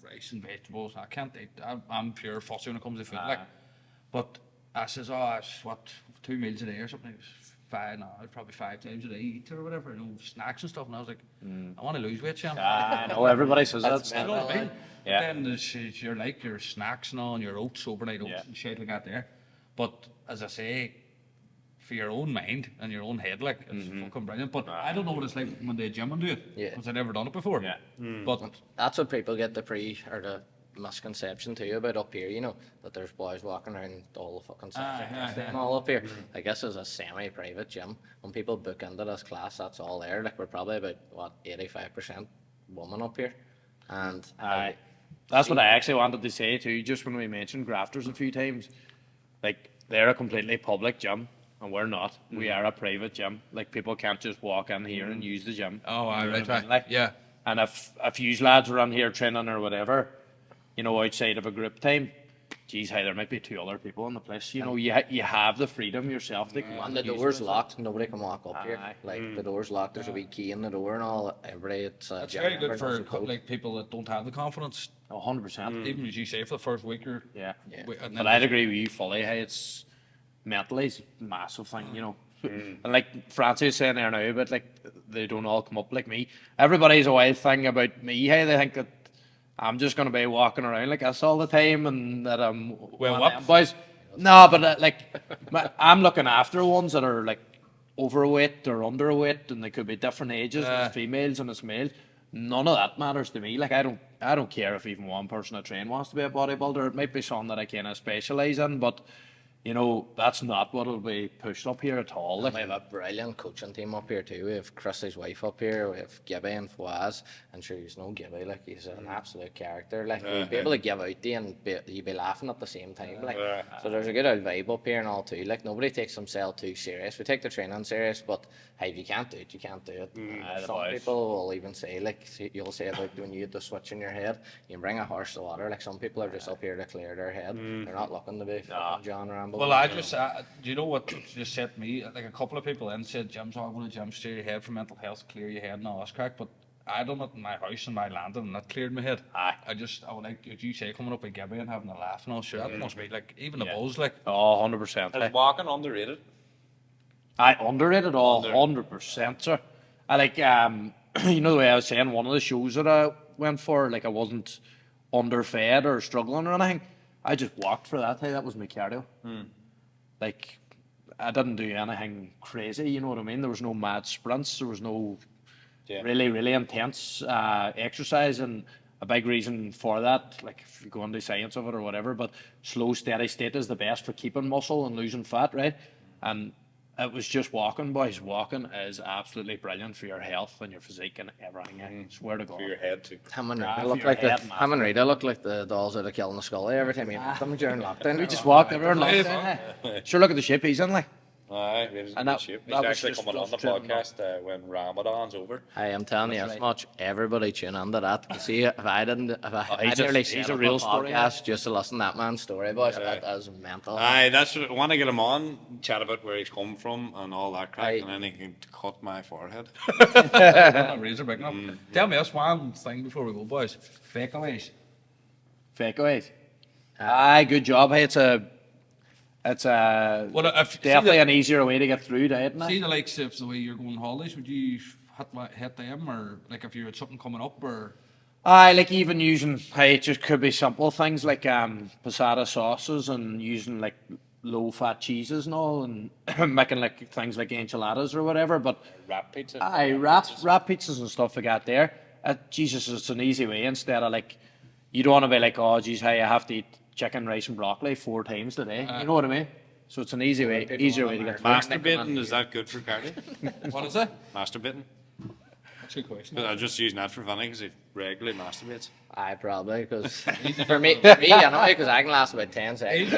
Speaker 1: rice and vegetables. I can't eat. I'm pure fussy when it comes to food. Like, but I says, it's what 2 meals a day or something. It was probably 5 times a day eat or whatever, you know, snacks and stuff. And I was like, I want to lose weight, Sam.
Speaker 3: I know everybody says that.
Speaker 1: You know what I mean? But then there's your snacks and all, and your oats, overnight oats and shit like that there. But as I say, for your own mind and your own head, like it's fucking brilliant. But I don't know what it's like when they gym and do it, because I've never done it before. But
Speaker 4: that's what people get the misconception too about up here, you know, that there's boys walking around all the fucking stuff and all up here. I guess as a semi-private gym, when people book into this class, that's all there. Like we're probably about 85% women up here, and
Speaker 3: that's what I actually wanted to say too. Just when we mentioned grafters a few times, like they're a completely public gym. And we're not. We are a private gym. Like people can't just walk in here and use the gym.
Speaker 1: Right.
Speaker 3: Like, and if you lads are on here training or whatever, you know, outside of a group time, geez, there might be 2 other people in the place. You know, you have the freedom yourself.
Speaker 4: And the door's locked. Nobody can walk up here. Like the door's locked. There's a wee key in the door and all. It's
Speaker 1: very good for like people that don't have the confidence.
Speaker 3: 100%.
Speaker 1: Even as you say, for the first week or
Speaker 3: But I'd agree with you fully. Hey, it's mentally it's a massive thing, you know. And like Francie is saying there now, but like they don't all come up like me. Everybody's a wild thing about me. Hey, they think that I'm just gonna be walking around like this all the time, and that I'm boys. No, but I'm looking after ones that are like overweight or underweight, and they could be different ages. It's females and it's males. None of that matters to me. Like I don't care if even one person I train wants to be a bodybuilder. It might be something that I kind of specialise in, but you know, that's not what will be pushed up here at all.
Speaker 4: Like. We have a brilliant coaching team up here too. We have Christy's wife up here. We have Gibby and Fawaz. And sure, he's no Gibby. Like he's an absolute character. Like he'll be able to give out to you and you'll be laughing at the same time. Like so, there's a good old vibe up here and all too. Like nobody takes themselves too serious. We take the training serious, but hey, if you can't do it, you can't do it. Some people will even say, like you'll say about when you had the switch in your head, you can bring a horse to water. Like some people are just up here to clear their head. They're not looking to be John Rambo.
Speaker 1: Well, I just, do you know what just said to me? Like a couple of people in said, gyms are going to gym, steer your head for mental health, clear your head and all this crack. But I done it in my house and my landing and that cleared my head. I would like, as you say, coming up with Gibby and having a laugh and all, sure, that must be like, even the buzz, like.
Speaker 3: Oh, 100%.
Speaker 2: Is walking underrated?
Speaker 3: Underrated, all 100%, sir. I like, you know the way I was saying, one of the shows that went for. Like I wasn't underfed or struggling or anything. I just walked for that. Hey, that was my cardio. Like I didn't do anything crazy. You know what I mean? There was no mad sprints. There was no really, really intense exercise, and a big reason for that, like if you go into science of it or whatever, but slow, steady state is the best for keeping muscle and losing fat, right? And it was just walking, boys. Walking is absolutely brilliant for your health and your physique and everything. I swear to God.
Speaker 2: For your head too.
Speaker 4: Him and
Speaker 3: for
Speaker 4: Rita look
Speaker 3: your
Speaker 4: like
Speaker 3: head,
Speaker 4: him and Rita look like the dolls out of Killing the Scully every time you meet them during lockdown.
Speaker 3: We just walked everywhere. Sure, look at the shape he's in, like.
Speaker 2: Aye, he's in
Speaker 3: And
Speaker 2: good
Speaker 3: that-
Speaker 2: shape. He's
Speaker 3: that was
Speaker 2: actually
Speaker 3: just
Speaker 2: coming on the
Speaker 3: training up.
Speaker 2: podcast when Ramadan's over.
Speaker 4: I am telling you as much. Everybody tune into that. You see, if I
Speaker 3: he's a-
Speaker 4: nearly
Speaker 3: he's
Speaker 4: set
Speaker 3: a
Speaker 4: up
Speaker 3: real story,
Speaker 4: podcast just to listen to that man's story, boys. That is mental.
Speaker 2: Aye, that's what I want to get him on, chat about where he's come from and all that crap,
Speaker 4: Aye.
Speaker 2: and then he can cut my forehead.
Speaker 1: Razor big enough. Tell me this one thing before we go, boys. Fake aways.
Speaker 3: Fake away. Aye, good job. Hey, it's a
Speaker 1: Well, if
Speaker 3: definitely an easier way to get through diet. Isn't it?
Speaker 1: see the likes of the way you're going holidays, would you hit them, or like if you had something coming up, or
Speaker 3: Aye, like even using, hey, it just could be simple things like passata sauces and using like low fat cheeses and all, and making like things like enchiladas or whatever. But
Speaker 2: Wrap pizza.
Speaker 3: aye, wrap pizzas and stuff like that there. Jesus, it's an easy way instead of like, you don't want to be like, oh, geez, hey, I have to eat chicken, rice, and broccoli 4 times today. You know what I mean? So it's an easier way to get through.
Speaker 2: Masturbating, is that good for cardio?
Speaker 1: what is it?
Speaker 2: Masturbating?
Speaker 1: That's a good question.
Speaker 2: I'm just using that for funny because he regularly masturbates.
Speaker 4: I probably because for me, anyway, because I can last about 10 seconds.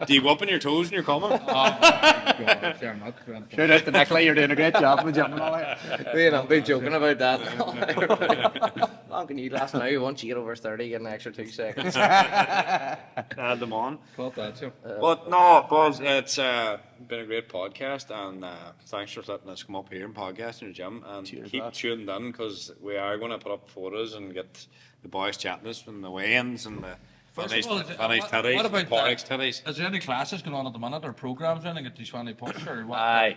Speaker 2: Do you open your toes when you're coming?
Speaker 1: God, fair enough.
Speaker 3: Shout out to Nicola, you're doing a great job with jumping all that.
Speaker 4: You know, be joking about that. How long can you last now? Once you get over 30, get an extra 2 seconds.
Speaker 2: Add them on.
Speaker 1: Thought that too.
Speaker 2: But no, Buzz, it's been a great podcast, and thanks for letting us come up here and podcast in the gym. And keep
Speaker 3: lad.
Speaker 2: tuning in because we are going to put up photos and get the boys chatting us from the weigh-ins and the finished
Speaker 1: what
Speaker 2: titties,
Speaker 1: about
Speaker 2: Porix titties.
Speaker 1: Is there any classes going on at the minute, or programs or anything at these funny posts, or what?
Speaker 3: Aye.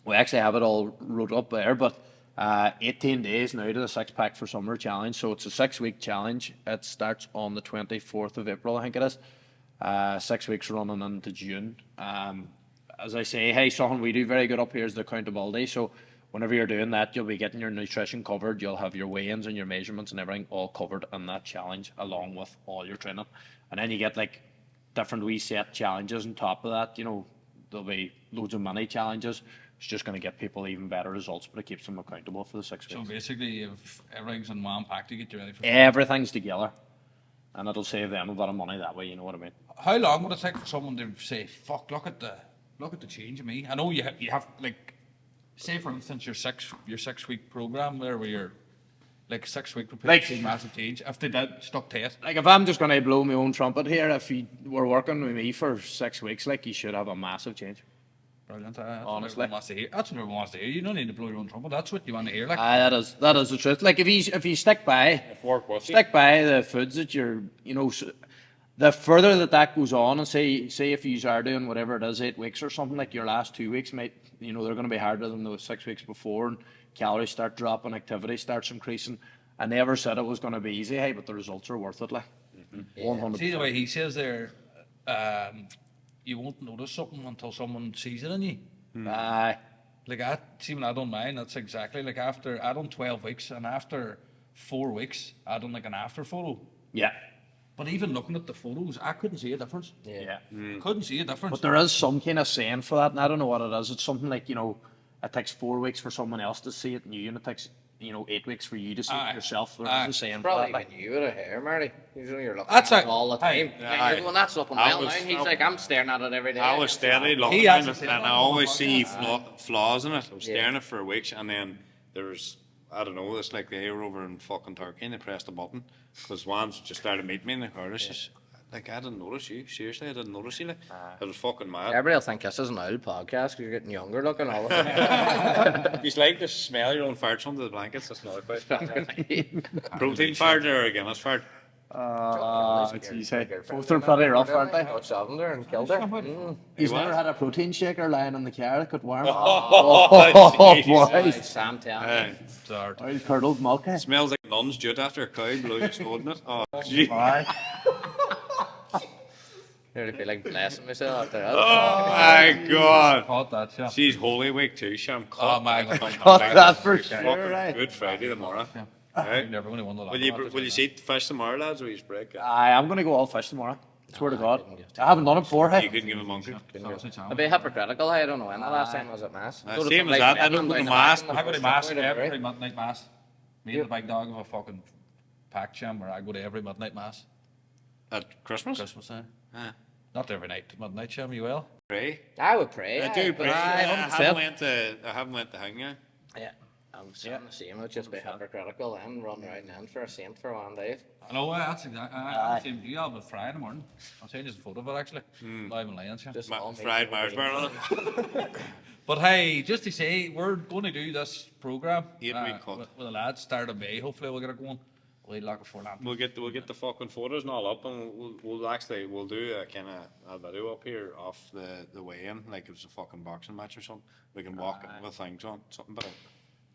Speaker 3: We actually have it all wrote up there, but 18 days now to the 6-pack for summer challenge. So it's a 6-week challenge. It starts on the 24th of April, I think it is. 6 weeks running into June. As I say, hey, something we do very good up here is the accountability. So whenever you're doing that, you'll be getting your nutrition covered. You'll have your weigh-ins and your measurements and everything all covered in that challenge, along with all your training. And then you get like different wee set challenges on top of that. You know, there'll be loads of mini challenges. It's just going to get people even better results, but it keeps them accountable for the 6 weeks.
Speaker 1: So basically, if everything's in one pack to get you ready for.
Speaker 3: Everything's together, and it'll save them a lot of money that way. You know what I mean?
Speaker 1: How long would it take for someone to say, "Fuck, look at the change in me"? I know you have like, say for instance your 6 week program there where you're like 6 week
Speaker 3: Like-
Speaker 1: massive change. If they did stuck to it,
Speaker 3: Like if I'm just going to blow my own trumpet here, if you were working with me for 6 weeks, like you should have a massive change.
Speaker 1: brilliant. That's
Speaker 3: Honestly.
Speaker 1: what everyone wants to hear. That's what everyone wants to hear. You don't need to blow your own trumpet. That's what you want to hear. Like,
Speaker 3: That is the truth. Like if you stick by the foods that you're, you know, the further that goes on, and say if you are doing whatever it is, 8 weeks or something, like your last 2 weeks might, you know, they're going to be harder than those 6 weeks before, and calories start dropping, activity starts increasing. I never said it was going to be easy, hey, but the results are worth it, like 100%.
Speaker 1: see the way he says there, you won't notice something until someone sees it in you.
Speaker 3: Aye.
Speaker 1: Like see when I done mine, that's exactly like after I done 12 weeks, and after 4 weeks, I done like an after photo.
Speaker 3: Yeah.
Speaker 1: But even looking at the photos, I couldn't see a difference.
Speaker 3: Yeah.
Speaker 1: Couldn't see a difference.
Speaker 3: But there is some kind of saying for that, and I don't know what it is. It's something like, you know, it takes 4 weeks for someone else to see it in you, and it takes, you know, 8 weeks for you to see it yourself. There is a saying for
Speaker 4: Probably
Speaker 3: that. Like,
Speaker 4: when you would have hair, Marty. Usually you're looking
Speaker 1: That's
Speaker 4: at it
Speaker 1: like-
Speaker 4: all the time.
Speaker 1: Aye.
Speaker 4: Like, you're going, that's looking well now.
Speaker 2: was-
Speaker 4: He's like, I'm staring at it every day.
Speaker 2: I was steady looking
Speaker 1: He
Speaker 2: at
Speaker 1: actually
Speaker 2: it,
Speaker 1: said
Speaker 2: and
Speaker 1: that
Speaker 2: I
Speaker 1: on the
Speaker 2: always see
Speaker 1: podcast.
Speaker 2: flaws in it. I was staring at it for weeks, and then there's, I don't know, it's like they were over in fucking Turkey and they pressed a button because ones just started meeting me in the car. It's just, like, I didn't notice you. Seriously, I didn't notice you. Like, it was fucking mad.
Speaker 4: Everybody will think this is an old podcast because you're getting younger looking all the time.
Speaker 2: You like to smell your own farts under the blankets? That's another question. Protein fart or a Guinness fart?
Speaker 3: Geez, hey. Both are pretty rough, aren't they?
Speaker 4: Got Shavender and killed her. Mm.
Speaker 3: He's never had a protein shaker lying in the car that could warm.
Speaker 2: Oh,
Speaker 3: boy.
Speaker 4: Sam Taylor.
Speaker 3: Oil curdled milk. Eh?
Speaker 2: Smells like nun's jute after a cow blows exploding it. Oh, gee.
Speaker 4: Nearly feel like blessing myself after that.
Speaker 2: Oh my god.
Speaker 1: Caught that, yeah.
Speaker 2: She's Holy Week too, Sham.
Speaker 1: Oh my god.
Speaker 3: Got that for sure, right?
Speaker 2: Good Friday tomorrow.
Speaker 1: You
Speaker 2: Right.
Speaker 1: never really won the lot.
Speaker 2: Will you see fish tomorrow, lads, or will you break it?
Speaker 3: I'm going to go all fish tomorrow. Swear to God. I haven't done it before,
Speaker 2: You
Speaker 3: hey.
Speaker 2: couldn't give a monkey.
Speaker 4: I'd be hypocritical. I don't know when the last time I was at mass.
Speaker 2: Same as that. I don't go to mass.
Speaker 1: I go to mass every midnight mass. Me and the big dog have a fucking packed jam where I go to every midnight mass.
Speaker 2: At Christmas?
Speaker 1: Christmas time.
Speaker 2: Ah.
Speaker 1: Not every night, midnight jam, you will.
Speaker 2: Pray.
Speaker 4: I would pray.
Speaker 2: I do
Speaker 4: but
Speaker 2: pray. I
Speaker 3: 100%.
Speaker 2: haven't went to hang yet.
Speaker 4: Yeah. I'm the same. I'd just be hypocritical and run around then for a saint for one day.
Speaker 1: I know, that's exactly. I'm the same as you. I'll have a fry in the morning. I'll send you a photo of it actually. Not even lying, yeah.
Speaker 4: Just all
Speaker 2: Fried
Speaker 4: me.
Speaker 2: Mars bar on it.
Speaker 1: But hey, just to say, we're going to do this program
Speaker 2: 8-week cut.
Speaker 1: with the lads. Start of May. Hopefully, we'll get it going. We'll lock it for that.
Speaker 2: We'll get the fucking photos and all up, and we'll do a kind of a video up here off the weigh-in, like it was a fucking boxing match or something. We can walk it with things on, something better.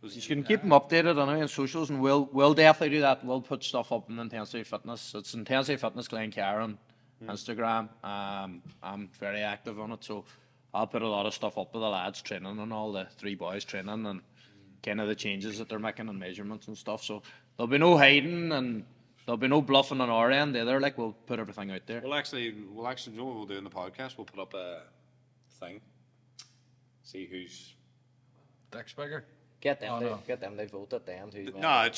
Speaker 3: You can keep them updated on our socials, and we'll definitely do that. We'll put stuff up in Intensity Fitness. It's Intensity Fitness Glencar on Instagram. I'm very active on it, so I'll put a lot of stuff up with the lads training and all the three boys training and kind of the changes that they're making and measurements and stuff. So there'll be no hiding and there'll be no bluffing on our end either. Like we'll put everything out there.
Speaker 2: We'll actually, you know what we'll do in the podcast? We'll put up a thing. See who's.
Speaker 1: Dick's bigger.
Speaker 4: Get them.
Speaker 1: Oh, no.
Speaker 4: Get them. They vote at the end.
Speaker 2: No, I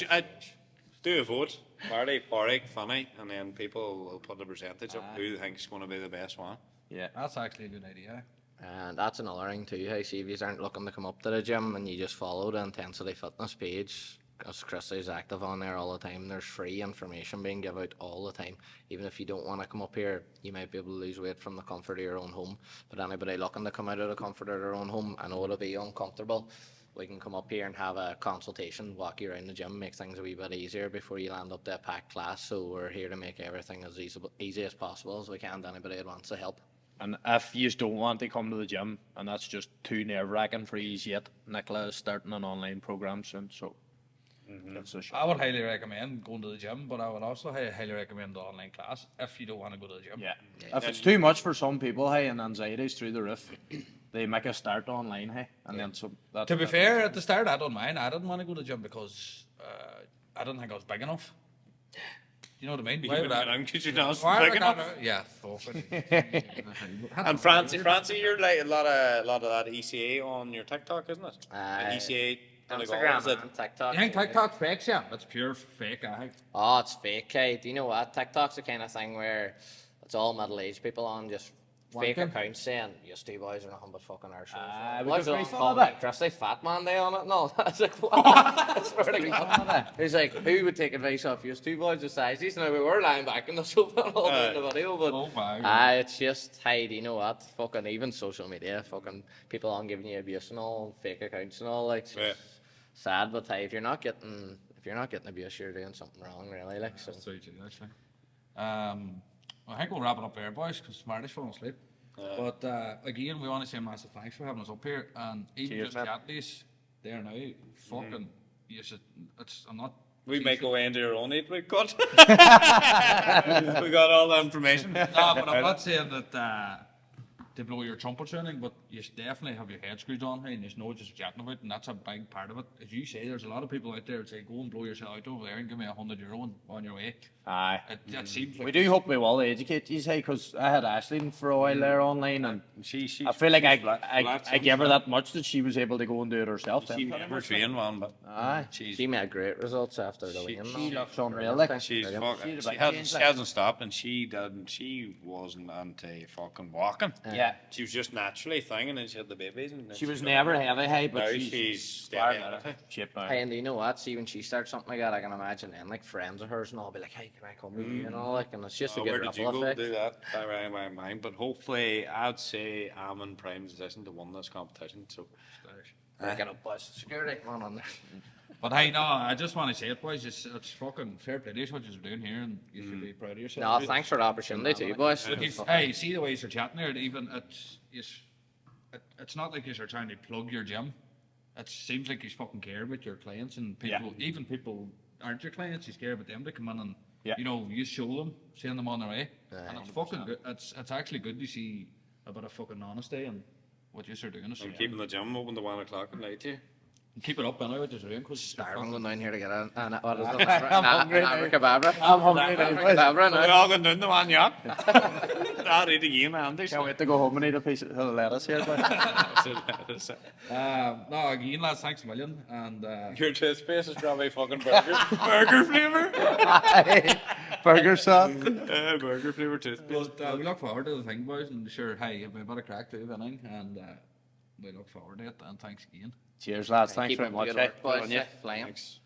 Speaker 2: do a vote. Marty, Craic, Fannie, and then people will put a percentage of who they think is going to be the best one.
Speaker 3: Yeah.
Speaker 1: That's actually a good idea.
Speaker 4: And that's another thing too. Hey, see if you aren't looking to come up to the gym and you just follow the Intensity Fitness page, because Christy's active on there all the time. There's free information being given out all the time. Even if you don't want to come up here, you might be able to lose weight from the comfort of your own home. But anybody looking to come out of the comfort of their own home, I know it'll be uncomfortable. We can come up here and have a consultation, walk you around the gym, make things a wee bit easier before you land up to a packed class. So we're here to make everything as easy as possible as we can to anybody that wants to help.
Speaker 3: And if you don't want to come to the gym, and that's just too nerve-wracking for you yet, Nicola is starting an online program soon, so that's a shot.
Speaker 1: I would highly recommend going to the gym, but I would also highly recommend the online class if you don't want to go to the gym.
Speaker 3: Yeah. If it's too much for some people, hey, and anxiety's through the roof, they make a start online, hey, and then so that.
Speaker 1: To be fair, at the start, I don't mind. I didn't want to go to the gym because I didn't think I was big enough. You know what I mean? Why would I?
Speaker 2: Because you're not
Speaker 1: Why would
Speaker 2: big
Speaker 1: I
Speaker 2: enough.
Speaker 1: gotta- Yeah, fuck it.
Speaker 2: And Francie, you're like a lot of that ECA on your TikTok, isn't it? ECA.
Speaker 4: Instagram and TikTok.
Speaker 1: You think TikTok's fake? Yeah, that's pure fake. I think.
Speaker 4: Oh, it's fake, hey. Do you know what? TikTok's the kind of thing where it's all middle-aged people on just fake
Speaker 1: Wanking?
Speaker 4: accounts saying, you two boys are nothing but fucking arseholes.
Speaker 3: we
Speaker 4: What's
Speaker 3: got
Speaker 4: it
Speaker 3: very
Speaker 4: on
Speaker 3: fun
Speaker 4: called?
Speaker 3: of it.
Speaker 4: Like, Christy Fat Man Day on it and all. I was like, what? I swear to God. He's like, who would take advice off you? Two boys of sizes. Now, we were lying back in the sofa and all in the video, but
Speaker 1: Oh my God.
Speaker 4: it's just, hey, do you know what? Fucking even social media, fucking people on giving you abuse and all, fake accounts and all, like, it's
Speaker 2: Yeah.
Speaker 4: sad, but hey, if you're not getting abuse, you're doing something wrong, really, like, so.
Speaker 1: That's true too, actually. I think we'll wrap it up there, boys, because Marty's falling asleep. But again, we want to say a massive thanks for having us up here, and even
Speaker 3: Cheers,
Speaker 1: just
Speaker 3: man.
Speaker 1: chatting these there now, fucking, you should. I'm not.
Speaker 2: We might go into your own 8-week cut. We got all the information.
Speaker 1: No, but I'm not saying that to blow your trumpets or anything, but you should definitely have your head screwed on, hey, and you know what you're chatting about, and that's a big part of it. As you say, there's a lot of people out there that say, go and blow yourself out over there and give me €100 on your way.
Speaker 3: Aye.
Speaker 1: It seems like
Speaker 3: We do hope we will educate you, hey, because I had Ashley for a while there online, and
Speaker 2: She
Speaker 3: I feel like
Speaker 2: flat
Speaker 3: I gave her that much that she was able to go and do it herself.
Speaker 2: She never trained one, but
Speaker 3: Aye.
Speaker 4: She made great results after the weekend.
Speaker 3: She looks unreal, like.
Speaker 2: she's
Speaker 4: Brilliant.
Speaker 2: fucking.
Speaker 3: She's
Speaker 2: She
Speaker 3: a big
Speaker 2: hasn't,
Speaker 3: change,
Speaker 2: she
Speaker 3: like.
Speaker 2: hasn't stopped, and she wasn't anti fucking walking.
Speaker 3: Yeah.
Speaker 2: She was just naturally thing, and then she had the babies. And then
Speaker 3: She was
Speaker 2: got-
Speaker 3: never heavy, hey,
Speaker 2: Now
Speaker 3: but
Speaker 2: she's
Speaker 3: far
Speaker 2: steady
Speaker 3: better.
Speaker 2: at it.
Speaker 3: Shape now.
Speaker 4: Hey, and you know what? See, when she starts something like that, I can imagine then, like, friends of hers and all be like, hey, can I come with you? And all, like, and it's just a
Speaker 2: Oh,
Speaker 4: good
Speaker 2: where did you
Speaker 4: ripple
Speaker 2: go
Speaker 4: effect.
Speaker 2: do that? I ran my mind, but hopefully, I'd say I'm in prime position to win this competition. So,
Speaker 4: Get up, boys. Security, come on there.
Speaker 1: But hey, no, I just want to say it, boys. It's fucking fair play to what you're doing here, and you should be proud of yourself.
Speaker 4: No, thanks for the opportunity too, boys.
Speaker 1: Hey, see the ways you're chatting there. Even it's not like you're trying to plug your gym. It seems like you fucking care about your clients and people. Even people aren't your clients. You care about them to come in and you show them, send them on their way, and it's fucking good. It's actually good to see a bit of fucking honesty and what you're doing.
Speaker 2: I'm keeping the gym open to 1 o'clock at night too.
Speaker 1: Keep it up anyway, what you're doing.
Speaker 4: Starving going down here to get an what is it?
Speaker 3: I'm hungry now.
Speaker 4: Abracadabra.
Speaker 3: I'm hungry now.
Speaker 4: Abracadabra
Speaker 2: We're
Speaker 4: now.
Speaker 2: all going down the one yacht. I'll eat again, Andy.
Speaker 3: Can't wait to go home and eat a piece of lettuce here.
Speaker 1: No, again, lads, thanks a million. And
Speaker 2: Your toothpaste is probably fucking burger flavour.
Speaker 3: Burger sauce.
Speaker 2: Burger flavour toothpaste.
Speaker 1: but we look forward to the thing, boys, and sure, hey, you've been a bit of crack too, then, and we look forward to it, and thanks again.
Speaker 3: Cheers, lads. Thanks
Speaker 4: Keep
Speaker 3: very
Speaker 4: up
Speaker 3: much.
Speaker 4: the good work, boys. Flying.
Speaker 2: Thanks.